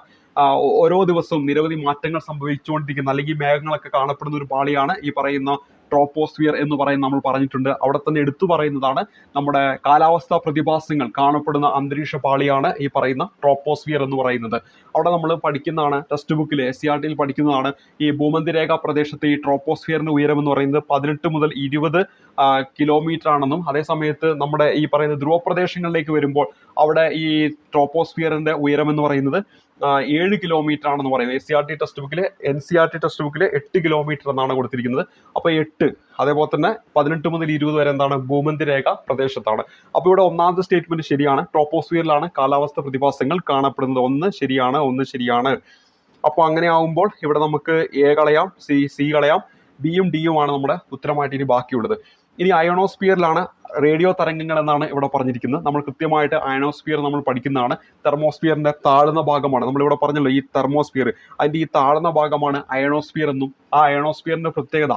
ഓരോ ദിവസവും നിരവധി മാറ്റങ്ങൾ സംഭവിച്ചുകൊണ്ടിരിക്കുന്ന, അല്ലെങ്കിൽ മേഘങ്ങളൊക്കെ കാണപ്പെടുന്ന ഒരു പാളിയാണ് ഈ പറയുന്ന ട്രോപ്പോസ്ഫിയർ എന്ന് പറയുന്നത് നമ്മൾ പറഞ്ഞിട്ടുണ്ട്. അവിടെ തന്നെ എടുത്തു പറയുന്നതാണ് നമ്മുടെ കാലാവസ്ഥാ പ്രതിഭാസങ്ങൾ കാണപ്പെടുന്ന അന്തരീക്ഷ പാളിയാണ് ഈ പറയുന്ന ട്രോപ്പോസ്ഫിയർ എന്ന് പറയുന്നത്. അവിടെ നമ്മൾ പഠിക്കുന്നതാണ്, ടെക്സ്റ്റ് ബുക്കിൽ SCERT പഠിക്കുന്നതാണ്, ഈ ഭൂമധ്യരേഖാ പ്രദേശത്തെ ഈ ട്രോപ്പോസ്ഫിയറിന്റെ ഉയരം എന്ന് പറയുന്നത് 18 മുതൽ 20 കിലോമീറ്റർ ആണെന്നും, അതേ സമയത്ത് നമ്മുടെ ഈ പറയുന്ന ധ്രുവപ്രദേശങ്ങളിലേക്ക് വരുമ്പോൾ അവിടെ ഈ ട്രോപ്പോസ്ഫിയറിന്റെ ഉയരം എന്ന് പറയുന്നത് 7 കിലോമീറ്റർ ആണെന്ന് പറയുന്നത്. NCERT ടെക്സ്റ്റ് ബുക്കിൽ 8 കിലോമീറ്റർ എന്നാണ് കൊടുത്തിരിക്കുന്നത്. അപ്പോൾ 8, അതേപോലെ തന്നെ 18 മുതൽ 20 വരെ എന്താണ്, ഭൂമധ്യരേഖ പ്രദേശത്താണ്. അപ്പോൾ ഇവിടെ ഒന്നാമത്തെ സ്റ്റേറ്റ്മെന്റ് ശരിയാണ്, ട്രോപ്പോസ്ഫിയറിലാണ് കാലാവസ്ഥ പ്രതിഭാസങ്ങൾ കാണപ്പെടുന്നത്. ഒന്ന് ശരിയാണ്. അപ്പോൾ അങ്ങനെ ആവുമ്പോൾ ഇവിടെ നമുക്ക് A കളയാം, C കളയാം, ബിയും ഡിയുമാണ് നമ്മുടെ ഉത്തരമായിട്ട് ഇനി ബാക്കിയുള്ളത്. ഇനി അയണോസ്ഫിയറിലാണ് റേഡിയോ തരംഗങ്ങൾ എന്നാണ് ഇവിടെ പറഞ്ഞിരിക്കുന്നത്. നമ്മൾ കൃത്യമായിട്ട് അയണോസ്ഫിയർ നമ്മൾ പഠിക്കുന്നതാണ്. തെർമോസ്ഫിയറിന്റെ താഴ്ന്ന ഭാഗമാണ്, നമ്മളിവിടെ പറഞ്ഞല്ലോ ഈ തെർമോസ്ഫിയർ, അതിന്റെ ഈ താഴ്ന്ന ഭാഗമാണ് അയണോസ്ഫിയർ എന്നും. ആ അയണോസ്ഫിയറിന്റെ പ്രത്യേകത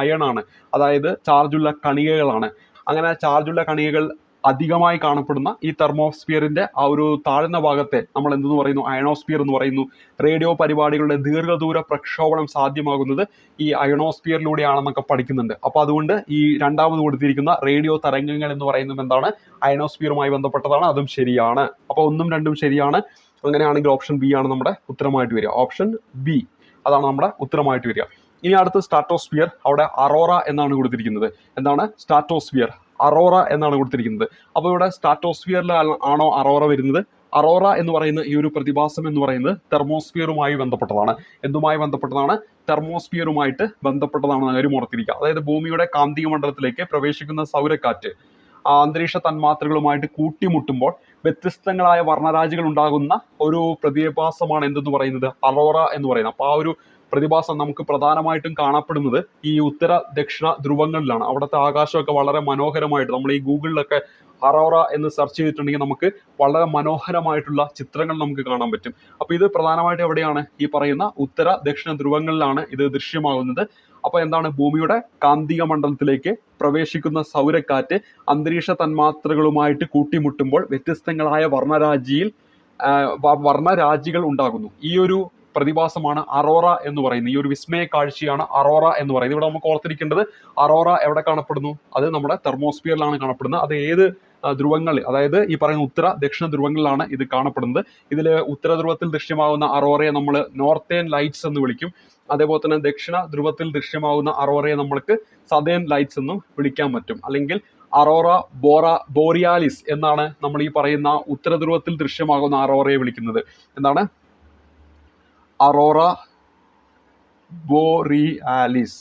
അയൺ ആണ്, അതായത് ചാർജുള്ള കണികകളാണ്. അങ്ങനെ ചാർജുള്ള കണികകൾ അധികമായി കാണപ്പെടുന്ന ഈ തെർമോസ്ഫിയറിന്റെ ആ ഒരു താഴ്ന്ന ഭാഗത്തെ നമ്മൾ എന്തെന്ന് പറയുന്നു, അയണോസ്ഫിയർ എന്ന് പറയുന്നു. റേഡിയോ പരിപാടികളുടെ ദീർഘദൂര പ്രക്ഷോഭണം സാധ്യമാകുന്നത് ഈ അയണോസ്ഫിയറിലൂടെയാണെന്നൊക്കെ പഠിക്കുന്നുണ്ട്. അപ്പോൾ അതുകൊണ്ട് ഈ രണ്ടാമത് കൊടുത്തിരിക്കുന്ന റേഡിയോ തരംഗങ്ങൾ എന്ന് പറയുന്നത് എന്താണ്, അയണോസ്ഫിയറുമായി ബന്ധപ്പെട്ടതാണ്, അതും ശരിയാണ്. അപ്പോൾ 1ഉം 2ഉം ശരിയാണ്. അങ്ങനെയാണെങ്കിൽ ഓപ്ഷൻ ബി ആണ് നമ്മുടെ ഉത്തരമായിട്ട് വരിക. ഓപ്ഷൻ ബി അതാണ് നമ്മുടെ ഉത്തരമായിട്ട് വരിക. ഇനി അടുത്ത് സ്ട്രാറ്റോസ്ഫിയർ, അവിടെ അറോറ എന്നാണ് കൊടുത്തിരിക്കുന്നത്. എന്താണ് സ്ട്രാറ്റോസ്ഫിയർ, അറോറ എന്നാണ് കൊടുത്തിരിക്കുന്നത്. അപ്പോൾ ഇവിടെ സ്ട്രാറ്റോസ്ഫിയറിൽ ആണോ അറോറ വരുന്നത്? അറോറ എന്ന് പറയുന്ന ഈ ഒരു പ്രതിഭാസം എന്ന് പറയുന്നത് തെർമോസ്ഫിയറുമായി ബന്ധപ്പെട്ടതാണ്. എന്തുമായി ബന്ധപ്പെട്ടതാണ്? തെർമോസ്ഫിയറുമായിട്ട് ബന്ധപ്പെട്ടതാണെന്ന് കാര്യം ഓർത്തിരിക്കുക. അതായത് ഭൂമിയുടെ കാന്തിക മണ്ഡലത്തിലേക്ക് പ്രവേശിക്കുന്ന സൗരക്കാറ്റ് അന്തരീക്ഷ തന്മാത്രകളുമായിട്ട് കൂട്ടിമുട്ടുമ്പോൾ വ്യത്യസ്തങ്ങളായ വർണ്ണരാജികൾ ഉണ്ടാകുന്ന ഒരു പ്രതിഭാസമാണ് എന്തെന്ന് പറയുന്നത്, അറോറ എന്ന് പറയുന്നത്. അപ്പോൾ ആ ഒരു പ്രതിഭാസം നമുക്ക് പ്രധാനമായിട്ടും കാണപ്പെടുന്നത് ഈ ഉത്തര ദക്ഷിണ ധ്രുവങ്ങളിലാണ്. അവിടുത്തെ ആകാശമൊക്കെ വളരെ മനോഹരമായിട്ട്, നമ്മൾ ഈ ഗൂഗിളിലൊക്കെ അറോറ എന്ന് സെർച്ച് ചെയ്തിട്ടുണ്ടെങ്കിൽ നമുക്ക് വളരെ മനോഹരമായിട്ടുള്ള ചിത്രങ്ങൾ നമുക്ക് കാണാൻ പറ്റും. അപ്പോൾ ഇത് പ്രധാനമായിട്ട് എവിടെയാണ്, ഈ പറയുന്ന ഉത്തര ദക്ഷിണ ധ്രുവങ്ങളിലാണ് ഇത് ദൃശ്യമാകുന്നത്. അപ്പോൾ എന്താണ്, ഭൂമിയുടെ കാന്തിക മണ്ഡലത്തിലേക്ക് പ്രവേശിക്കുന്ന സൗരക്കാറ്റ് അന്തരീക്ഷ തന്മാത്രകളുമായിട്ട് കൂട്ടിമുട്ടുമ്പോൾ വ്യത്യസ്തങ്ങളായ വർണ്ണരാജികൾ ഉണ്ടാകുന്നു. ഈ ഒരു പ്രതിഭാസമാണ് അറോറ എന്ന് പറയുന്നത്. ഈ ഒരു വിസ്മയ കാഴ്ചയാണ് അറോറ എന്ന് പറയുന്നത്. ഇവിടെ നമുക്ക് ഓർത്തിരിക്കേണ്ടത്, അറോറ എവിടെ കാണപ്പെടുന്നു? അത് നമ്മുടെ തെർമോസ്ഫിയറിലാണ് കാണപ്പെടുന്നത്. അത് ഏത് ധ്രുവങ്ങളിൽ, അതായത് ഈ പറയുന്ന ഉത്തര ദക്ഷിണ ധ്രുവങ്ങളിലാണ് ഇത് കാണപ്പെടുന്നത്. ഇതിൽ ഉത്തര ധ്രുവത്തിൽ ദൃശ്യമാകുന്ന അറോറയെ നമ്മൾ നോർത്തേൺ ലൈറ്റ്സ് എന്ന് വിളിക്കും. അതേപോലെ തന്നെ ദക്ഷിണ ധ്രുവത്തിൽ ദൃശ്യമാകുന്ന അറോറയെ നമ്മൾക്ക് സദേൺ ലൈറ്റ്സ് എന്നും വിളിക്കാൻ പറ്റും. അല്ലെങ്കിൽ അറോറ ബോറിയാലിസ് എന്നാണ് നമ്മൾ ഈ പറയുന്ന ഉത്തര ധ്രുവത്തിൽ ദൃശ്യമാകുന്ന അറോറയെ വിളിക്കുന്നത്. എന്താണ്? അറോറ ബോറിയാലിസ്.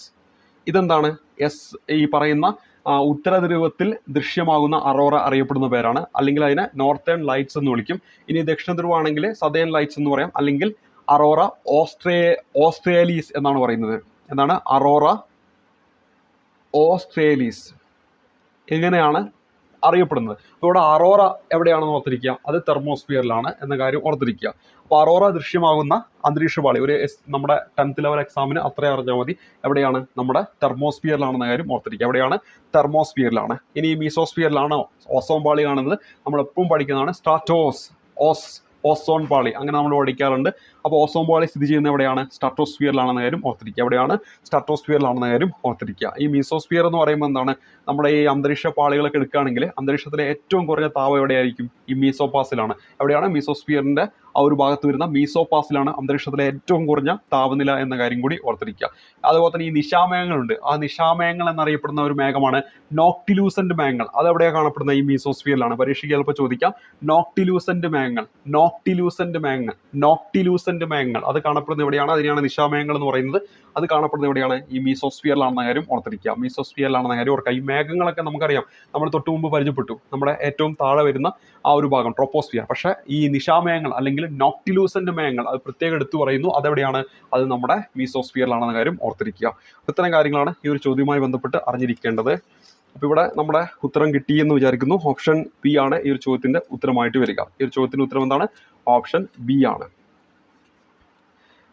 ഇതെന്താണ്? ഈ പറയുന്ന ഉത്തര ധ്രുവത്തിൽ ദൃശ്യമാകുന്ന അറോറ അറിയപ്പെടുന്ന പേരാണ്. അല്ലെങ്കിൽ അതിനെ നോർത്തേൺ ലൈറ്റ്സ് എന്ന് വിളിക്കും. ഇനി ദക്ഷിണ ധ്രുവമാണെങ്കിൽ സദേൺ ലൈറ്റ്സ് എന്ന് പറയാം. അല്ലെങ്കിൽ അറോറ ഓസ്ട്രേലീസ് എന്നാണ് പറയുന്നത്. എന്താണ്? അറോറ ഓസ്ട്രേലീസ് എങ്ങനെയാണ് അറിയപ്പെടുന്നത്. അപ്പോൾ ഇവിടെ അറോറ എവിടെയാണെന്ന് ഓർത്തിരിക്കുക, അത് തെർമോസ്ഫിയറിലാണ് എന്ന കാര്യം ഓർത്തിരിക്കുക. അപ്പോൾ അറോറ ദൃശ്യമാകുന്ന അന്തരീക്ഷ പാളി ഒരു നമ്മുടെ 10th ലെവൽ എക്സാമിന് അത്രയും അറിഞ്ഞാൽ മതി. എവിടെയാണ്? നമ്മുടെ തെർമോസ്ഫിയറിലാണെന്ന കാര്യം ഓർത്തിരിക്കുക. എവിടെയാണ്? തെർമോസ്ഫിയറിലാണ്. ഇനി മീസോസ്ഫിയറിലാണോ ഓസോൺ പാളി കാണുന്നത്? നമ്മൾ എപ്പോഴും പഠിക്കുന്നതാണ് ഓസോൺ പാളി, അങ്ങനെ നമ്മൾ പഠിക്കാറുണ്ട്. അപ്പോൾ ഓസോൺ പാളി സ്ഥിതി ചെയ്യുന്ന എവിടെയാണ്? സ്ട്രാറ്റോസ്ഫിയറിലാണെന്ന കാര്യം ഓർത്തിരിക്കുക. എവിടെയാണ്? സ്ട്രാറ്റോസ്ഫിയറിലാണെന്ന കാര്യം ഓർത്തിരിക്കുക. ഈ മീസോസ്ഫിയർ എന്ന് പറയുമ്പോൾ എന്താണ്, നമ്മുടെ ഈ അന്തരീക്ഷ പാളികളൊക്കെ എടുക്കുകയാണെങ്കിൽ അന്തരീക്ഷത്തിലെ ഏറ്റവും കുറഞ്ഞ താപം എവിടെയായിരിക്കും? ഈ മീസോപാസിലാണ്. എവിടെയാണ്? മീസോസ്ഫിയറിന്റെ ആ ഒരു ഭാഗത്ത് വരുന്ന മീസോപാസിലാണ് അന്തരീക്ഷത്തിലെ ഏറ്റവും കുറഞ്ഞ താപനില എന്ന കാര്യം കൂടി ഓർത്തിരിക്കുക. അതുപോലെ തന്നെ ഈ നിശാമേഘങ്ങളുണ്ട്. ആ നിശാമേഘങ്ങൾ എന്നറിയപ്പെടുന്ന ഒരു മേഘമാണ് നോക്ടിലൂസന്റ് മേഘങ്ങൾ. അതെവിടെയാണ് കാണപ്പെടുന്നത്? ഈ മീസോസ്ഫിയറിലാണ്. പരീക്ഷയ്ക്ക് ചിലപ്പോൾ ചോദിക്കാം, നോക്ടിലൂസന്റ് മേഘങ്ങൾ അത് കാണപ്പെടുന്നത് എവിടെയാണ്? അതിനെയാണ് നിശാമേഘങ്ങൾ എന്ന് പറയുന്നത്. അത് കാണപ്പെടുന്നത് എവിടെയാണ്? ഈ മീസോസ്ഫിയറിലാണെന്ന കാര്യം ഓർത്തിരിക്കുക. മീസോസ്ഫിയറിലാണെന്ന കാര്യം ഓർക്കുക. ഈ മേഘങ്ങളൊക്കെ നമുക്കറിയാം, നമ്മൾ തൊട്ട് മുമ്പ് പരിചയപ്പെട്ടു, നമ്മുടെ ഏറ്റവും താഴെ വരുന്ന ആ ഒരു ഭാഗം ട്രോപ്പോസ്ഫിയർ. പക്ഷേ ഈ നിശാമേഘങ്ങൾ അല്ലെങ്കിൽ നോക്ടിലൂസന്റ് മേഘങ്ങൾ അത് പ്രത്യേകം എടുത്തു പറയുന്നു. അതെവിടെയാണ്? അത് നമ്മുടെ മീസോസ്ഫിയറിലാണെന്ന കാര്യം ഓർത്തിരിക്കുക. ഇത്തരം കാര്യങ്ങളാണ് ഈ ഒരു ചോദ്യവുമായി ബന്ധപ്പെട്ട് അറിഞ്ഞിരിക്കേണ്ടത്. അപ്പോൾ ഇവിടെ നമ്മുടെ ഉത്തരം കിട്ടിയെന്ന് വിചാരിക്കുന്നു. ഓപ്ഷൻ ബി ആണ് ഈ ഒരു ചോദ്യത്തിന്റെ ഉത്തരമായിട്ട് വരിക. ഈ ഒരു ചോദ്യത്തിന്റെ ഉത്തരം എന്താണ്? ഓപ്ഷൻ ബി ആണ്.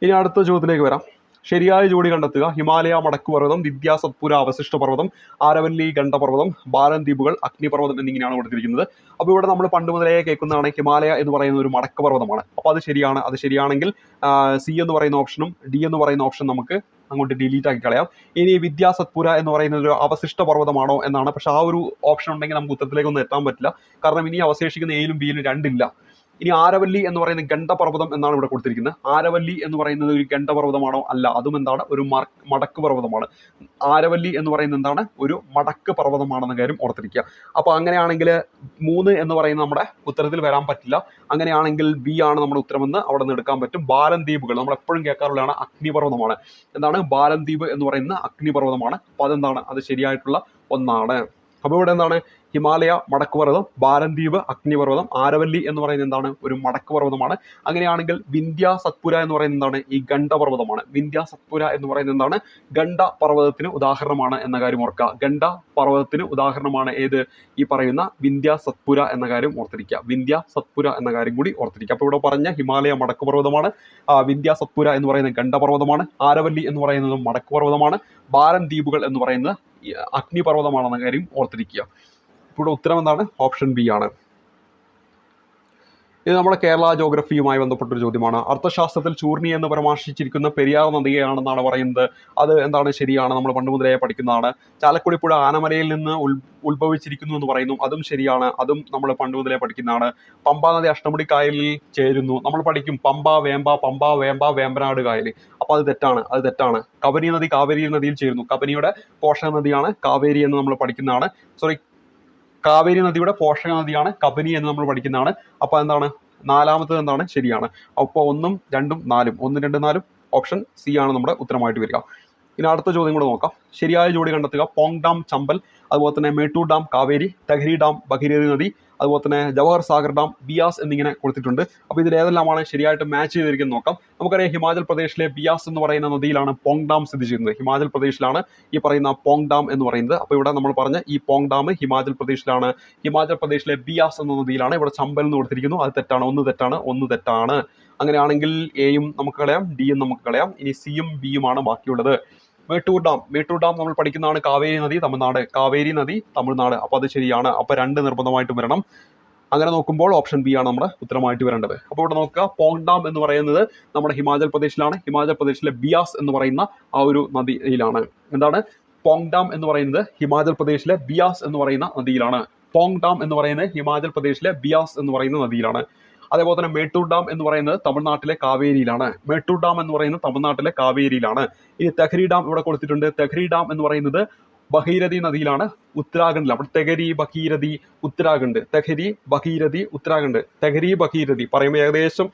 ഇനി അടുത്ത ചോദ്യത്തിലേക്ക് വരാം. ശരിയായ ജോഡി കണ്ടെത്തുക. ഹിമാലയ മടക്കുപർവ്വതം, വിന്ധ്യ സത്പുര അവശിഷ്ട പർവ്വതം, ആരവല്ലി ഗണ്ഡപർവ്വതം, ബാലൻദ്വീപുകൾ അഗ്നിപർവ്വതം എന്നിങ്ങനെയാണ് കൊടുത്തിരിക്കുന്നത്. അപ്പോൾ ഇവിടെ നമ്മൾ പണ്ട് മുതലേ കേൾക്കുന്നതാണ് ഹിമാലയ എന്ന് പറയുന്ന ഒരു മടക്ക് പർവ്വതമാണ്. അപ്പോൾ അത് ശരിയാണ്. അത് ശരിയാണെങ്കിൽ സി എന്ന് പറയുന്ന ഓപ്ഷനും ഡി എന്ന് പറയുന്ന ഓപ്ഷൻ നമുക്ക് അങ്ങോട്ട് ഡിലീറ്റ് ആക്കി കളയാം. ഇനി വിന്ധ്യ സത്പുര എന്ന് പറയുന്നത് ഒരു അവശിഷ്ട പർവ്വതമാണോ എന്നാണ്. പക്ഷെ ആ ഒരു ഓപ്ഷൻ ഉണ്ടെങ്കിൽ നമുക്ക് ഉത്തരത്തിലേക്കൊന്നും എത്താൻ പറ്റില്ല. കാരണം ഇനി അവശേഷിക്കുന്ന എയിലും ബിയിലും രണ്ടില്ല. ഇനി ആരവല്ലി എന്ന് പറയുന്ന ഗണ്ഡപർവ്വതം എന്നാണ് ഇവിടെ കൊടുത്തിരിക്കുന്നത്. ആരവല്ലി എന്ന് പറയുന്നത് ഒരു ഗണ്ഡപർവ്വതമാണോ? അല്ല, അതും എന്താണ്, ഒരു മടക്ക് പർവ്വതമാണ്. ആരവല്ലി എന്ന് പറയുന്നത് എന്താണ്, ഒരു മടക്ക് പർവ്വതമാണെന്ന കാര്യം ഓർത്തിരിക്കുക. അപ്പോൾ അങ്ങനെയാണെങ്കിൽ 3 എന്ന് പറയുന്നത് നമ്മുടെ ഉത്തരത്തിൽ വരാൻ പറ്റില്ല. അങ്ങനെയാണെങ്കിൽ ബി ആണ് നമ്മുടെ ഉത്തരമെന്ന് അവിടെ നിന്ന് എടുക്കാൻ പറ്റും. ബാലൻദ്വീപുകൾ നമ്മൾ എപ്പോഴും കേൾക്കാറുള്ളതാണ്, അഗ്നിപർവ്വതമാണ്. എന്താണ്, ബാലൻദ്വീപ് എന്ന് പറയുന്ന അഗ്നിപർവ്വതമാണ്. അപ്പോൾ അതെന്താണ്, അത് ശരിയായിട്ടുള്ള ഒന്നാണ്. അപ്പോൾ ഇവിടെ എന്താണ്, ഹിമാലയ മടക്കുപർവ്വതം, ബാലൻദ്വീപ് അഗ്നിപർവ്വതം, ആരവല്ലി എന്ന് പറയുന്നത് എന്താണ്, ഒരു മടക്കുപർവ്വതമാണ്. അങ്ങനെയാണെങ്കിൽ വിന്ധ്യ സത്പുര എന്ന് പറയുന്നത് എന്താണ്, ഈ ഗണ്ഡപർവ്വതമാണ്. വിന്ധ്യ സത്പുര എന്ന് പറയുന്നത് എന്താണ്, ഗണ്ഡപർവ്വതത്തിന് ഉദാഹരണമാണ് എന്ന കാര്യം ഓർക്കുക. ഗണ്ഡപർവ്വതത്തിന് ഉദാഹരണമാണ് ഏത്, ഈ പറയുന്ന വിന്ധ്യ സത്പുര എന്ന കാര്യം ഓർത്തിരിക്കുക. വിന്ധ്യ സത്പുര എന്ന കാര്യം കൂടി ഓർത്തിരിക്കുക. അപ്പോൾ ഇവിടെ പറഞ്ഞ ഹിമാലയ മടക്കുപർവ്വതമാണ്, വിന്ധ്യ സത്പുര എന്ന് പറയുന്നത് ഗണ്ഡപർവ്വതമാണ്, ആരവല്ലി എന്ന് പറയുന്നത് മടക്കുപർവ്വതമാണ്, ബാലൻദ്വീപുകൾ എന്ന് പറയുന്നത് അഗ്നിപർവ്വതമാണെന്ന കാര്യം ഓർത്തിരിക്കുക. ഇവിടെ ഉത്തരം എന്താണ്, ഓപ്ഷൻ ബി ആണ്. ഇത് നമ്മുടെ കേരള ജോഗ്രഫിയുമായി ബന്ധപ്പെട്ടൊരു ചോദ്യമാണ്. അർത്ഥശാസ്ത്രത്തിൽ ചൂർണി എന്ന് പരാമർശിച്ചിരിക്കുന്ന പെരിയാർ നദിയാണെന്നാണ് പറയുന്നത്. അത് എന്താണ്, ശരിയാണ്. നമ്മൾ പണ്ട് മുതലേ പഠിക്കുന്നതാണ്. ചാലക്കുടി പുഴ ആനമലയിൽ നിന്ന് ഉത്ഭവിച്ചിരിക്കുന്നു എന്ന് പറയുന്നു. അതും ശരിയാണ്. അതും നമ്മൾ പണ്ട് മുതലേ പഠിക്കുന്നതാണ്. പമ്പാ നദി അഷ്ടമുടി കായലിൽ ചേരുന്നു. നമ്മൾ പഠിക്കും പമ്പ വേമ്പ വേമ്പനാട് കായൽ. അപ്പോൾ അത് തെറ്റാണ്. കബനി നദി കാവേരി നദിയിൽ ചേരുന്നു. കബനിയുടെ പോഷക നദിയാണ് കാവേരി എന്ന് നമ്മൾ പഠിക്കുന്നതാണ്. കാവേരി നദിയുടെ പോഷക നദിയാണ് കബനി എന്ന് നമ്മൾ പഠിക്കുന്നതാണ്. അപ്പോൾ എന്താണ്, നാലാമത്തത് എന്താണ്, ശരിയാണ്. അപ്പോൾ 1, 2, 4, 1, 2, 4 ഓപ്ഷൻ സി ആണ് നമ്മുടെ ഉത്തരമായിട്ട് വരിക. ഇനി അടുത്ത ചോദ്യം കൂടെ നോക്കാം. ശരിയായ ജോഡി കണ്ടെത്തുക. പോങ് ഡാം ചമ്പൽ, അതുപോലെ തന്നെ മേട്ടൂർ ഡാം കാവേരി, തെഹ്രി ഡാം ഭഗീരഥി നദി, അതുപോലെ തന്നെ ജവഹർ സാഗർ ഡാം, ബിയാസ് എന്നിങ്ങനെ കൊടുത്തിട്ടുണ്ട്. അപ്പോൾ ഇതിൽ ഏതെല്ലാമാണ് ശരിയായിട്ട് മാച്ച് ചെയ്തിരിക്കുന്നത് നോക്കാം. നമുക്കറിയാം ഹിമാചൽ പ്രദേശിലെ ബിയാസ് എന്ന് പറയുന്ന നദിയിലാണ് പോങ് ഡാം സ്ഥിതി ചെയ്യുന്നത്. ഹിമാചൽ പ്രദേശിലാണ് ഈ പറയുന്ന പോങ് ഡാം എന്ന് പറയുന്നത്. അപ്പോൾ ഇവിടെ നമ്മൾ പറഞ്ഞ ഈ പോങ് ഡാം ഹിമാചൽ പ്രദേശിലാണ്. ഹിമാചൽ പ്രദേശിലെ ബിയാസ് എന്ന നദിയിലാണ്. ഇവിടെ ചമ്പൽ എന്ന് കൊടുത്തിരിക്കുന്നു. അത് തെറ്റാണ്. ഒന്ന് തെറ്റാണ്. അങ്ങനെയാണെങ്കിൽ എയും നമുക്ക് കളയാം, ഡിയും നമുക്ക് കളയാം. ഇനി സിയും ബിയുമാണ് ബാക്കിയുള്ളത്. മേട്ടൂർ ഡാം നമ്മൾ പഠിക്കുന്നതാണ് കാവേരി നദി തമിഴ്നാട്. അപ്പോൾ അത് ശരിയാണ്. അപ്പോൾ 2 നിർബന്ധമായിട്ട് വരണം. അങ്ങനെ നോക്കുമ്പോൾ ഓപ്ഷൻ ബി ആണ് നമ്മുടെ ഉത്തരമായിട്ട് വരേണ്ടത്. അപ്പോൾ ഇവിടെ നോക്കുക, പോങ് ഡാം എന്ന് പറയുന്നത് നമ്മുടെ ഹിമാചൽ പ്രദേശിലാണ്. ഹിമാചൽ പ്രദേശിലെ ബിയാസ് എന്ന് പറയുന്ന ആ ഒരു നദിയിലാണ്. എന്താണ്, പോങ് ഡാം എന്ന് പറയുന്നത് ഹിമാചൽ പ്രദേശിലെ ബിയാസ് എന്ന് പറയുന്ന നദിയിലാണ്. പോങ് ഡാം എന്ന് പറയുന്നത് ഹിമാചൽ പ്രദേശിലെ ബിയാസ് എന്ന് പറയുന്ന നദിയിലാണ്. അതേപോലെ തന്നെ മേട്ടൂർ ഡാം എന്ന് പറയുന്നത് തമിഴ്നാട്ടിലെ കാവേരിയിലാണ്. ഇനി തെഹ്രി ഡാം ഇവിടെ കൊടുത്തിട്ടുണ്ട്. തെഹ്രി ഡാം എന്ന് പറയുന്നത് ഭഗീരഥി നദിയിലാണ്, ഉത്തരാഖണ്ഡിലാണ്. അപ്പോൾ തെഹരി ഭഗീരഥി പറയുമ്പോൾ ഏകദേശം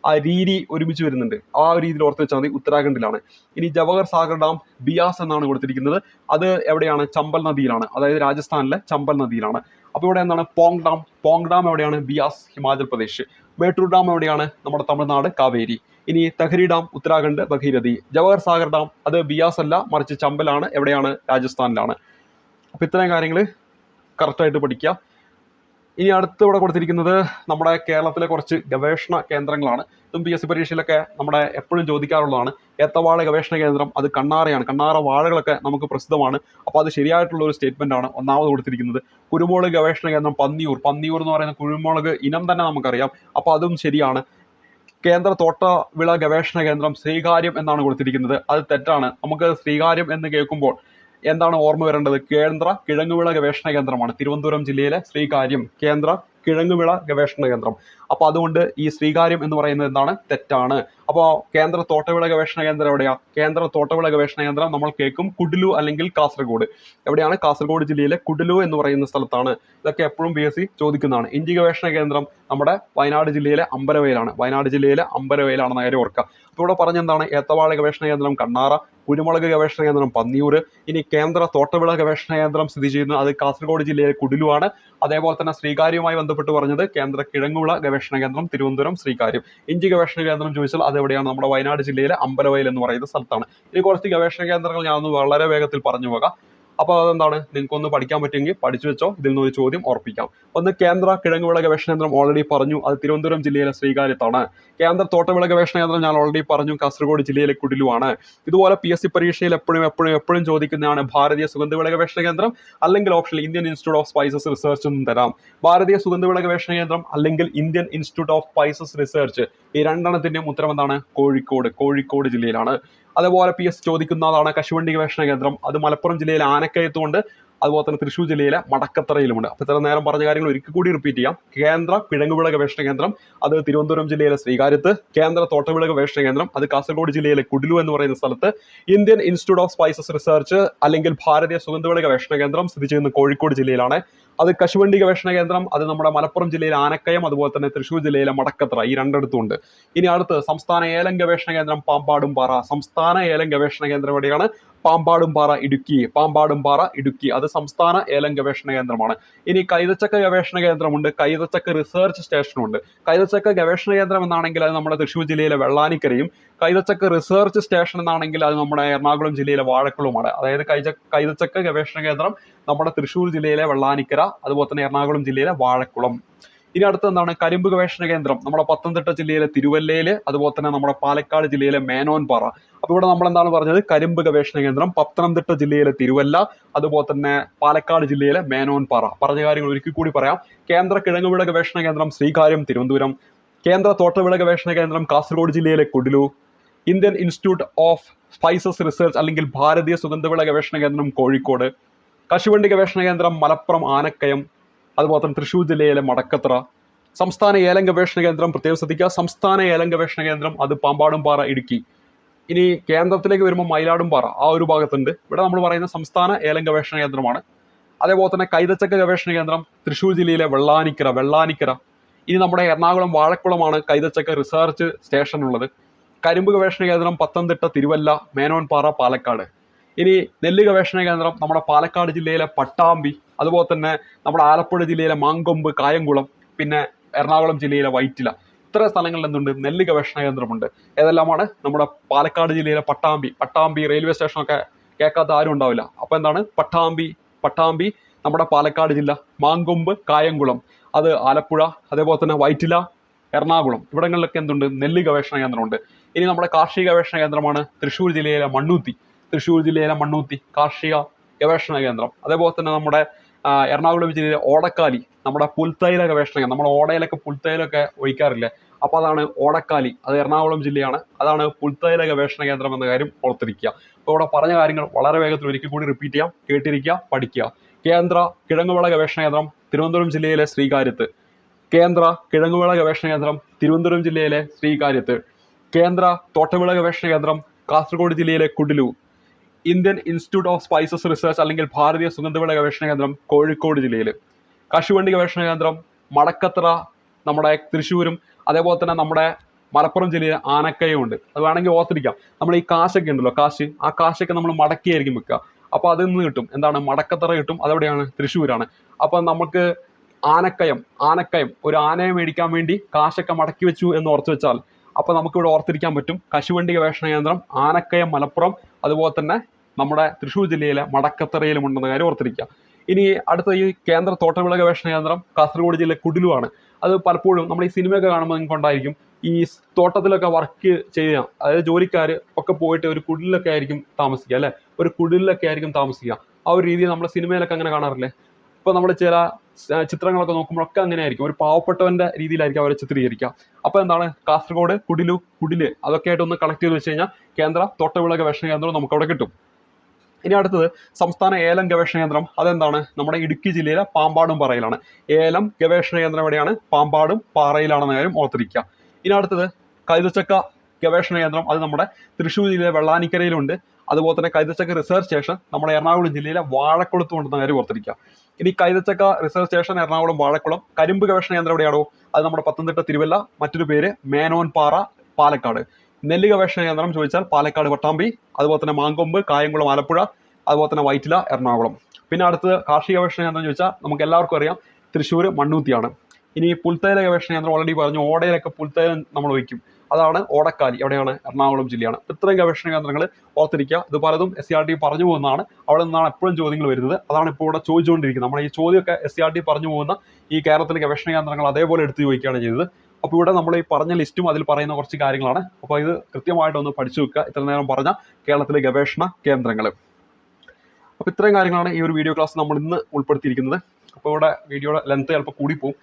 ആ രീതി ഒരുമിച്ച് വരുന്നുണ്ട്. ആ ഒരു രീതിയിൽ ഓർത്ത് വെച്ചാൽ മതി. ഉത്തരാഖണ്ഡിലാണ്. ഇനി ജവഹർ സാഗർ ഡാം ബിയാസ് എന്നാണ് കൊടുത്തിരിക്കുന്നത്. അത് എവിടെയാണ്, ചമ്പൽ നദിയിലാണ്. അതായത് രാജസ്ഥാനിലെ ചമ്പൽ നദിയിലാണ്. അപ്പോൾ ഇവിടെ എന്താണ്, പോങ് ഡാം എവിടെയാണ്, ബിയാസ് ഹിമാചൽ പ്രദേശ്. മേട്ടൂർ ഡാം എവിടെയാണ്, നമ്മുടെ തമിഴ്നാട് കാവേരി. ഇനി തെഹ്രി ഡാം ഉത്തരാഖണ്ഡ് ഭഗീരഥി. ജവഹർ സാഗർ ഡാം അത് ബിയാസ് അല്ല, മറിച്ച് ചമ്പലാണ്. എവിടെയാണ്, രാജസ്ഥാനിലാണ്. അപ്പോൾ ഇത്രയും കാര്യങ്ങൾ കറക്റ്റായിട്ട് പഠിക്കുക. ഇനി അടുത്ത് ഇവിടെ കൊടുത്തിരിക്കുന്നത് നമ്മുടെ കേരളത്തിലെ കുറച്ച് ഗവേഷണ കേന്ദ്രങ്ങളാണ്. ഇതും PSC പരീക്ഷയിലൊക്കെ നമ്മുടെ എപ്പോഴും ചോദിക്കാറുള്ളതാണ്. ഏത്തവാഴ ഗവേഷണ കേന്ദ്രം, അത് കണ്ണാറയാണ്. കണ്ണാറ വാഴകളൊക്കെ നമുക്ക് പ്രസിദ്ധമാണ്. അപ്പോൾ അത് ശരിയായിട്ടുള്ള ഒരു സ്റ്റേറ്റ്മെന്റ് ആണ് ഒന്നാമത് കൊടുത്തിരിക്കുന്നത്. കുരുമുളക് ഗവേഷണ കേന്ദ്രം പന്നിയൂർ എന്ന് പറയുന്ന കുരുമുളക് ഇനം തന്നെ നമുക്കറിയാം. അപ്പോൾ അതും ശരിയാണ്. കേന്ദ്ര തോട്ടവിള ഗവേഷണ കേന്ദ്രം ശ്രീകാര്യം എന്നാണ് കൊടുത്തിരിക്കുന്നത്. അത് തെറ്റാണ്. നമുക്ക് ശ്രീകാര്യം എന്ന് കേൾക്കുമ്പോൾ എന്താണ് ഓർമ്മ വരേണ്ടത്, കേന്ദ്ര കിഴങ്ങുവിള ഗവേഷണ കേന്ദ്രമാണ്. തിരുവനന്തപുരം ജില്ലയിലെ ശ്രീകാര്യം കേന്ദ്ര കിഴങ്ങുവിള ഗവേഷണ കേന്ദ്രം. അപ്പോൾ അതുകൊണ്ട് ഈ ശ്രീകാര്യം എന്ന് പറയുന്നത് എന്താണ്, തെറ്റാണ്. അപ്പോൾ കേന്ദ്ര തോട്ടവിള ഗവേഷണ കേന്ദ്രം എവിടെയാ, കേന്ദ്ര തോട്ടവിള ഗവേഷണ കേന്ദ്രം നമ്മൾ കേൾക്കും കുഡ്ലു അല്ലെങ്കിൽ കാസർഗോഡ്. എവിടെയാണ്, കാസർഗോഡ് ജില്ലയിലെ കുഡ്ലു എന്ന് പറയുന്ന സ്ഥലത്താണ്. ഇതൊക്കെ എപ്പോഴും PSC ചോദിക്കുന്നതാണ്. ഇഞ്ചി ഗവേഷണ കേന്ദ്രം നമ്മുടെ വയനാട് ജില്ലയിലെ അമ്പലവയലാണെന്ന കാര്യം ഓർക്കുക. അപ്പോൾ ഇവിടെ പറഞ്ഞെന്താണ്, ഏത്തവാഴ ഗവേഷണ കേന്ദ്രം കണ്ണാറ, കുരുമുളക് ഗവേഷണ കേന്ദ്രം പന്നിയൂർ. ഇനി കേന്ദ്ര തോട്ടവിള ഗവേഷണ കേന്ദ്രം സ്ഥിതി ചെയ്യുന്നത് അത് കാസർഗോഡ് ജില്ലയിലെ കുഡ്ലുവാണ്. അതേപോലെ തന്നെ ശ്രീകാര്യവുമായി ബന്ധപ്പെട്ട് പറഞ്ഞത് കേന്ദ്ര കിഴങ്ങുവിള ഗവേഷണ കേന്ദ്രം തിരുവനന്തപുരം ശ്രീകാര്യം. ഇഞ്ചി ഗവേഷണ കേന്ദ്രം ചോദിച്ചാൽ അത് എവിടെയാണ്, നമ്മുടെ വയനാട് ജില്ലയിലെ അമ്പലവയൽ എന്ന് പറയുന്ന സ്ഥലത്താണ്. ഇനി കുറച്ച് ഗവേഷണ കേന്ദ്രങ്ങൾ ഞാനൊന്ന് വളരെ വേഗത്തിൽ പറഞ്ഞു പോകാം. അപ്പോൾ അതെന്താണ് നിങ്ങൾക്കൊന്ന് പഠിക്കാൻ പറ്റുമെങ്കിൽ പഠിച്ചു വെച്ചോ. ഇതിൽ നിന്ന് ഒരു ചോദ്യം ഉറപ്പിക്കാം. ഒന്ന് കേന്ദ്ര കിഴങ്ങുവിള ഗവേഷണ കേന്ദ്രം ഓൾറെഡി പറഞ്ഞു, അത് തിരുവനന്തപുരം ജില്ലയിലെ ശ്രീകാര്യത്താണ്. കേന്ദ്ര തോട്ടവിള ഗവേഷണ കേന്ദ്രം ഞാൻ ഓൾറെഡി പറഞ്ഞു, കാസർഗോഡ് ജില്ലയിലെ കുടിലുവാണ്. ഇതുപോലെ PSC പരീക്ഷയിൽ എപ്പോഴും ചോദിക്കുന്നതാണ് ഭാരതീയ സുഗന്ധവിള ഗവേഷണ കേന്ദ്രം, അല്ലെങ്കിൽ ഓപ്ഷനിൽ Indian Institute of Spices research എന്നും തരാം. ഭാരതീയ സുഗന്ധവിള ഗവേഷണ കേന്ദ്രം അല്ലെങ്കിൽ Indian Institute of Spices research, ഈ രണ്ടെണ്ണത്തിന്റെയും ഉത്തരം എന്താണ്? കോഴിക്കോട് ജില്ലയിലാണ്. അതുപോലെ PSC ചോദിക്കുന്നതാണ് കശുവണ്ടി ഗവേഷണ കേന്ദ്രം, അത് മലപ്പുറം ജില്ലയിലെ ആനക്കയത്തുമുണ്ട്, അതുപോലെ തന്നെ തൃശ്ശൂർ ജില്ലയിലെ മടക്കത്തറയിലുമുണ്ട്. അപ്പോൾ ഇത്ര നേരം പറഞ്ഞ കാര്യങ്ങൾ ഒരിക്കൽ കൂടി റിപ്പീറ്റ് ചെയ്യാം. കേന്ദ്ര കിഴങ്ങുവിള ഗവേഷണ കേന്ദ്രം അത് തിരുവനന്തപുരം ജില്ലയിലെ ശ്രീകാര്യത്ത്, കേന്ദ്ര തോട്ടവിള ഗവേഷണ കേന്ദ്രം അത് കാസർഗോഡ് ജില്ലയിലെ കുടിലു എന്ന് പറയുന്ന സ്ഥലത്ത്, Indian Institute of Spices Research അല്ലെങ്കിൽ ഭാരതീയ സുഗന്ധവിള ഗവേഷണ കേന്ദ്രം സ്ഥിതി ചെയ്യുന്ന കോഴിക്കോട് ജില്ലയിലാണ്. അത് കശുവണ്ടി ഗവേഷണ കേന്ദ്രം അത് നമ്മുടെ മലപ്പുറം ജില്ലയിലെ ആനക്കയം, അതുപോലെ തന്നെ തൃശ്ശൂർ ജില്ലയിലെ മടക്കത്തറ, ഈ രണ്ടിടത്തുണ്ട്. ഇനി അടുത്ത് സംസ്ഥാന ഏലം ഗവേഷണ കേന്ദ്രം പാമ്പാടുംപാറ. സംസ്ഥാന ഏലം ഗവേഷണ കേന്ദ്രം എവിടെയാണ്? പാമ്പാടുംപാറ ഇടുക്കി, അത് സംസ്ഥാന ഏലം ഗവേഷണ കേന്ദ്രമാണ്. ഇനി കൈതച്ചക്ക ഗവേഷണ കേന്ദ്രമുണ്ട്, കൈതച്ചക്ക റിസർച്ച് സ്റ്റേഷനുണ്ട്. കൈതച്ചക്ക ഗവേഷണ കേന്ദ്രം എന്നാണെങ്കിൽ അത് നമ്മുടെ തൃശ്ശൂർ ജില്ലയിലെ വെള്ളാനിക്കരയും, കൈതച്ചക്ക റിസർച്ച് സ്റ്റേഷൻ എന്നാണെങ്കിൽ അത് നമ്മുടെ എറണാകുളം ജില്ലയിലെ വാഴക്കുളവുമാണ്. അതായത് കൈതച്ചക്ക ഗവേഷണ കേന്ദ്രം നമ്മുടെ തൃശ്ശൂർ ജില്ലയിലെ വെള്ളാനിക്കര, അതുപോലെ തന്നെ എറണാകുളം ജില്ലയിലെ വാഴക്കുളം. ഇനി അടുത്ത എന്താണ്? കരിമ്പ് ഗവേഷണ കേന്ദ്രം നമ്മുടെ പത്തനംതിട്ട ജില്ലയിലെ തിരുവല്ലയില്, അതുപോലെ തന്നെ നമ്മുടെ പാലക്കാട് ജില്ലയിലെ മേനോൻപാറ. അപ്പോൾ ഇവിടെ നമ്മൾ എന്താണ് പറഞ്ഞത്? കരിമ്പ് ഗവേഷണ കേന്ദ്രം പത്തനംതിട്ട ജില്ലയിലെ തിരുവല്ല, അതുപോലെ തന്നെ പാലക്കാട് ജില്ലയിലെ മേനോൻപാറ. പറഞ്ഞ കാര്യങ്ങൾ ഒരിക്കൽ കൂടി പറയാം. കേന്ദ്ര കിഴങ്ങുവിള ഗവേഷണ കേന്ദ്രം ശ്രീകാര്യം തിരുവനന്തപുരം, കേന്ദ്ര തോട്ടവിള ഗവേഷണ കേന്ദ്രം കാസർഗോഡ് ജില്ലയിലെ Kudlu, Indian Institute of Spices Research അല്ലെങ്കിൽ ഭാരതീയ സുഗന്ധവിള ഗവേഷണ കേന്ദ്രം കോഴിക്കോട്, കശുവണ്ടി ഗവേഷണ കേന്ദ്രം മലപ്പുറം ആനക്കയം, അതുപോലെ തന്നെ തൃശ്ശൂർ ജില്ലയിലെ മടക്കത്തറ. സംസ്ഥാന ഏലം ഗവേഷണ കേന്ദ്രം പ്രത്യേകം ശ്രദ്ധിക്കുക, സംസ്ഥാന ഏലം ഗവേഷണ കേന്ദ്രം അത് പാമ്പാടുംപാറ ഇടുക്കി. ഇനി കേന്ദ്രത്തിലേക്ക് വരുമ്പോൾ മയിലാടുംപാറ ആ ഒരു ഭാഗത്തുണ്ട്. ഇവിടെ നമ്മൾ പറയുന്ന സംസ്ഥാന ഏലം ഗവേഷണ കേന്ദ്രമാണ്. അതേപോലെ തന്നെ കൈതച്ചക്ക ഗവേഷണ കേന്ദ്രം തൃശ്ശൂർ ജില്ലയിലെ വെള്ളാനിക്കര. ഇനി നമ്മുടെ എറണാകുളം വാഴക്കുളമാണ് കൈതച്ചക്ക റിസർച്ച് സ്റ്റേഷൻ ഉള്ളത്. കരിമ്പ് ഗവേഷണ കേന്ദ്രം പത്തനംതിട്ട തിരുവല്ല, മേനോൻപാറ പാലക്കാട്. ഇനി നെല്ല് ഗവേഷണ കേന്ദ്രം നമ്മുടെ പാലക്കാട് ജില്ലയിലെ പട്ടാമ്പി, അതുപോലെ തന്നെ നമ്മുടെ ആലപ്പുഴ ജില്ലയിലെ മാങ്കൊമ്പ് കായംകുളം, പിന്നെ എറണാകുളം ജില്ലയിലെ വൈറ്റില. ഇത്ര സ്ഥലങ്ങളിൽ എന്തുണ്ട്? നെല്ല് ഗവേഷണ കേന്ദ്രമുണ്ട്. ഏതെല്ലാമാണ്? നമ്മുടെ പാലക്കാട് ജില്ലയിലെ പട്ടാമ്പി റെയിൽവേ സ്റ്റേഷനൊക്കെ കേൾക്കാത്ത ആരും ഉണ്ടാവില്ല. അപ്പോൾ എന്താണ്? പട്ടാമ്പി നമ്മുടെ പാലക്കാട് ജില്ല, മാങ്കൊമ്പ് കായംകുളം അത് ആലപ്പുഴ, അതേപോലെ തന്നെ വൈറ്റില എറണാകുളം. ഇവിടങ്ങളിലൊക്കെ എന്തുണ്ട്? നെല്ല് ഗവേഷണ കേന്ദ്രമുണ്ട്. ഇനി നമ്മുടെ കാർഷിക ഗവേഷണ കേന്ദ്രമാണ് തൃശ്ശൂർ ജില്ലയിലെ മണ്ണൂത്തി കാർഷിക ഗവേഷണ കേന്ദ്രം. അതേപോലെ തന്നെ നമ്മുടെ എറണാകുളം ജില്ലയിലെ ഓടക്കാലി നമ്മുടെ പുൽത്തൈല ഗവേഷണ കേന്ദ്രം. നമ്മുടെ ഓടയിലൊക്കെ പുൽത്തൈലൊക്കെ ഒഴിക്കാറില്ലേ, അപ്പോൾ അതാണ് ഓടക്കാലി, അത് എറണാകുളം ജില്ലയാണ്. അതാണ് പുൽത്തൈല ഗവേഷണ കേന്ദ്രം എന്ന കാര്യം ഓർത്തിരിക്കുക. അപ്പോൾ ഇവിടെ പറഞ്ഞ കാര്യങ്ങൾ വളരെ വേഗത്തിൽ ഒരിക്കൽ കൂടി റിപ്പീറ്റ് ചെയ്യാം, കേട്ടിരിക്കുക, പഠിക്കുക. കേന്ദ്ര കിഴങ്ങുവിള ഗവേഷണ കേന്ദ്രം തിരുവനന്തപുരം ജില്ലയിലെ ശ്രീകാര്യത്ത്, കേന്ദ്ര കിഴങ്ങുവിള ഗവേഷണ കേന്ദ്രം തിരുവനന്തപുരം ജില്ലയിലെ ശ്രീകാര്യത്ത്, കേന്ദ്ര തോട്ടവിള ഗവേഷണ കേന്ദ്രം കാസർഗോഡ് ജില്ലയിലെ Kudlu, Indian Institute of Spices Research അല്ലെങ്കിൽ ഭാരതീയ സുഗന്ധവിള ഗവേഷണ കേന്ദ്രം കോഴിക്കോട് ജില്ലയിൽ, കശുവണ്ടി ഗവേഷണ കേന്ദ്രം മടക്കത്തറ നമ്മുടെ തൃശ്ശൂരും, അതേപോലെ തന്നെ നമ്മുടെ മലപ്പുറം ജില്ലയിൽ ആനക്കയം ഉണ്ട്. അത് വേണമെങ്കിൽ ഓർത്തിരിക്കാം. നമ്മൾ ഈ കാശൊക്കെ ഉണ്ടല്ലോ, ആ കാശൊക്കെ നമ്മൾ മടക്കിയായിരിക്കും വെക്കുക. അപ്പോൾ അതിൽ നിന്ന് കിട്ടും എന്താണ്? മടക്കത്തറ കിട്ടും. അതെവിടെയാണ്? തൃശ്ശൂരാണ്. അപ്പം നമുക്ക് ആനക്കയം ഒരു ആനയെ മേടിക്കാൻ വേണ്ടി കാശൊക്കെ മടക്കി വെച്ചു എന്ന് ഓർത്ത് വെച്ചാൽ അപ്പോൾ നമുക്കിവിടെ ഓർത്തിരിക്കാൻ പറ്റും കശുവണ്ടി ഗവേഷണ കേന്ദ്രം ആനക്കയം മലപ്പുറം, അതുപോലെ തന്നെ നമ്മുടെ തൃശ്ശൂർ ജില്ലയിലെ മടക്കത്തറയിലും ഉണ്ടെന്ന കാര്യം ഓർത്തിരിക്കുക. ഇനി അടുത്ത ഈ കേന്ദ്ര തോട്ടവിള ഗവേഷണ കേന്ദ്രം കാസർഗോഡ് ജില്ലയിലെ കുടിലുവാണ്. അത് പലപ്പോഴും നമ്മൾ ഈ സിനിമയൊക്കെ കാണുമ്പോൾ നിങ്ങൾക്ക് ഉണ്ടായിരിക്കും, ഈ തോട്ടത്തിലൊക്കെ വർക്ക് ചെയ്യുക, അതായത് ജോലിക്കാർ ഒക്കെ പോയിട്ട് ഒരു കുടിലൊക്കെ ആയിരിക്കും താമസിക്കുക അല്ലേ, ആ ഒരു രീതി നമ്മൾ സിനിമയിലൊക്കെ അങ്ങനെ കാണാറില്ലേ. ഇപ്പോൾ നമ്മൾ ചില ചിത്രങ്ങളൊക്കെ നോക്കുമ്പോഴൊക്കെ അങ്ങനെ ആയിരിക്കും, ഒരു പാവപ്പെട്ടവന്റെ രീതിയിലായിരിക്കും അവരെ ചിത്രീകരിക്കുക. അപ്പോൾ എന്താണ്? കാസർഗോഡ് കുടില് അതൊക്കെ ആയിട്ട് ഒന്ന് കണക്ട് ചെയ്ത് വെച്ച് കഴിഞ്ഞാൽ കേന്ദ്ര തോട്ടവിള ഗവേഷണ കേന്ദ്രം നമുക്ക് അവിടെ കിട്ടും. ഇനി അടുത്തത് സംസ്ഥാന ഏലം ഗവേഷണ കേന്ദ്രം. അതെന്താണ്? നമ്മുടെ ഇടുക്കി ജില്ലയിലെ പാമ്പാടുംപാറയിലാണ്. ഏലം ഗവേഷണ കേന്ദ്രം എവിടെയാണ്? പാമ്പാടുംപാറയിലാണെന്ന കാര്യം ഓർത്തിരിക്കുക. ഇനി അടുത്തത് കൈതച്ചക്ക ഗവേഷണ കേന്ദ്രം. അത് നമ്മുടെ തൃശ്ശൂർ ജില്ലയിലെ വെള്ളാനിക്കരയിലുണ്ട്. അതുപോലെ തന്നെ കൈതച്ചക്ക റിസർച്ച് സ്റ്റേഷൻ നമ്മുടെ എറണാകുളം ജില്ലയിലെ വാഴക്കുളത്തും ഉണ്ടെന്ന കാര്യം ഓർത്തിരിക്കുക. ഇനി കൈതച്ചക്ക റിസർച്ച് സ്റ്റേഷൻ എറണാകുളം വാഴക്കുളം. കരിമ്പ് ഗവേഷണ കേന്ദ്രം എവിടെയാണോ? അത് നമ്മുടെ പത്തനംതിട്ട തിരുവല്ല, മറ്റൊരു പേര് മേനോൻപാറ പാലക്കാട്. നെല്ല് ഗവേഷണ കേന്ദ്രം ചോദിച്ചാൽ പാലക്കാട് പട്ടാമ്പി, അതുപോലെ തന്നെ മാങ്കൊമ്പ് കായംകുളം ആലപ്പുഴ, അതുപോലെ തന്നെ വൈറ്റില എറണാകുളം. പിന്നെ അടുത്ത് കാർഷിക ഗവേഷണ കേന്ദ്രം ചോദിച്ചാൽ നമുക്ക് എല്ലാവർക്കും അറിയാം തൃശ്ശൂർ മണ്ണൂത്തിയാണ്. ഇനി പുൽത്തൈല ഗവേഷണ കേന്ദ്രം ഓൾറെഡി പറഞ്ഞു, ഓടയിലൊക്കെ പുൽത്തൈലം നമ്മൾ വയ്ക്കും, അതാണ് ഓടക്കാലി, എവിടെയാണ്? എറണാകുളം ജില്ലയാണ്. ഇത്രയും ഗവേഷണ കേന്ദ്രങ്ങൾ ഓർത്തിരിക്കുക. ഇത് പലതും SCRT പറഞ്ഞു പോകുന്നതാണ്, അവിടെ നിന്നാണ് എപ്പോഴും ചോദ്യങ്ങൾ വരുന്നത്. അതാണ് ഇപ്പോൾ ഇവിടെ ചോദിച്ചുകൊണ്ടിരിക്കുന്നത്. നമ്മൾ ഈ ചോദ്യമൊക്കെ SCRT പറഞ്ഞു പോകുന്ന ഈ കേരളത്തിലെ ഗവേഷണ കേന്ദ്രങ്ങൾ അതേപോലെ എടുത്ത് ചോദിക്കുകയാണ് ചെയ്തത്. അപ്പോൾ ഇവിടെ നമ്മൾ ഈ പറഞ്ഞ ലിസ്റ്റും അതിൽ പറയുന്ന കുറച്ച് കാര്യങ്ങളാണ്. അപ്പോൾ ഇത് കൃത്യമായിട്ടൊന്ന് പഠിച്ചു വെക്കുക, ഇത്ര നേരം പറഞ്ഞ കേരളത്തിലെ ഗവേഷണ കേന്ദ്രങ്ങൾ. അപ്പോൾ ഇത്രയും കാര്യങ്ങളാണ് ഈ ഒരു വീഡിയോ ക്ലാസ് നമ്മൾ ഇന്ന് ഉൾപ്പെടുത്തിയിരിക്കുന്നത്. അപ്പോൾ ഇവിടെ വീഡിയോയുടെ ലെങ്ത് ചിലപ്പോൾ കൂടിപ്പോവും.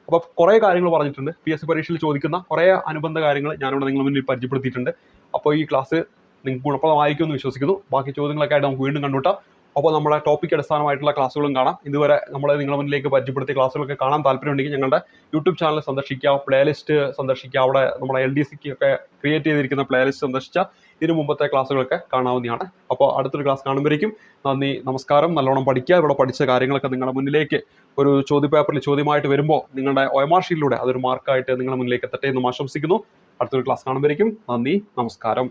അപ്പോൾ കുറേ കാര്യങ്ങൾ പറഞ്ഞിട്ടുണ്ട്, PSC പരീക്ഷയിൽ ചോദിക്കുന്ന കുറേ അനുബന്ധ കാര്യങ്ങൾ ഞാനിവിടെ നിങ്ങളുടെ മുന്നിൽ പരിചയപ്പെടുത്തിയിട്ടുണ്ട്. അപ്പോൾ ഈ ക്ലാസ് നിങ്ങൾക്ക് ഗുണപ്രദമായിരിക്കുമെന്ന് വിശ്വസിക്കുന്നു. ബാക്കി ചോദ്യങ്ങളൊക്കെ ആയിട്ട് നമുക്ക് വീണ്ടും കണ്ടുമുട്ടാം. അപ്പോൾ നമ്മുടെ ടോപ്പിക് അടിസ്ഥാനമായിട്ടുള്ള ക്ലാസ്സുകളും കാണാം. ഇതുവരെ നമ്മൾ നിങ്ങളുടെ മുന്നിലേക്ക് പരിചയപ്പെടുത്തിയ ക്ലാസ്സുകളൊക്കെ കാണാൻ താല്പര്യമുണ്ടെങ്കിൽ ഞങ്ങളുടെ യൂട്യൂബ് ചാനൽ സന്ദർശിക്കുക, പ്ലേലിസ്റ്റ് സന്ദർശിക്കുക. അവിടെ നമ്മുടെ LDCക്ക് ഒക്കെ ക്രിയേറ്റ് ചെയ്തിരിക്കുന്ന പ്ലേലിസ്റ്റ് സന്ദർശിച്ചാൽ ഇതിനു മുമ്പത്തെ ക്ലാസ്സുകളൊക്കെ കാണാവുന്നതാണ്. അപ്പോൾ അടുത്തൊരു ക്ലാസ് കാണുമ്പോഴേക്കും നന്ദി, നമസ്കാരം. നല്ലോണം പഠിക്കുക. ഇവിടെ പഠിച്ച കാര്യങ്ങളൊക്കെ നിങ്ങളുടെ മുന്നിലേക്ക് ഒരു ചോദ്യപേപ്പറിൽ ചോദ്യമായിട്ട് വരുമ്പോൾ നിങ്ങളുടെ OMR ഷീറ്റിലൂടെ അതൊരു മാർക്കായിട്ട് നിങ്ങളുടെ മുന്നിലേക്ക് എത്തട്ടെ എന്നും ആശംസിക്കുന്നു. അടുത്തൊരു ക്ലാസ് കാണുമ്പോഴേക്കും നന്ദി, നമസ്കാരം.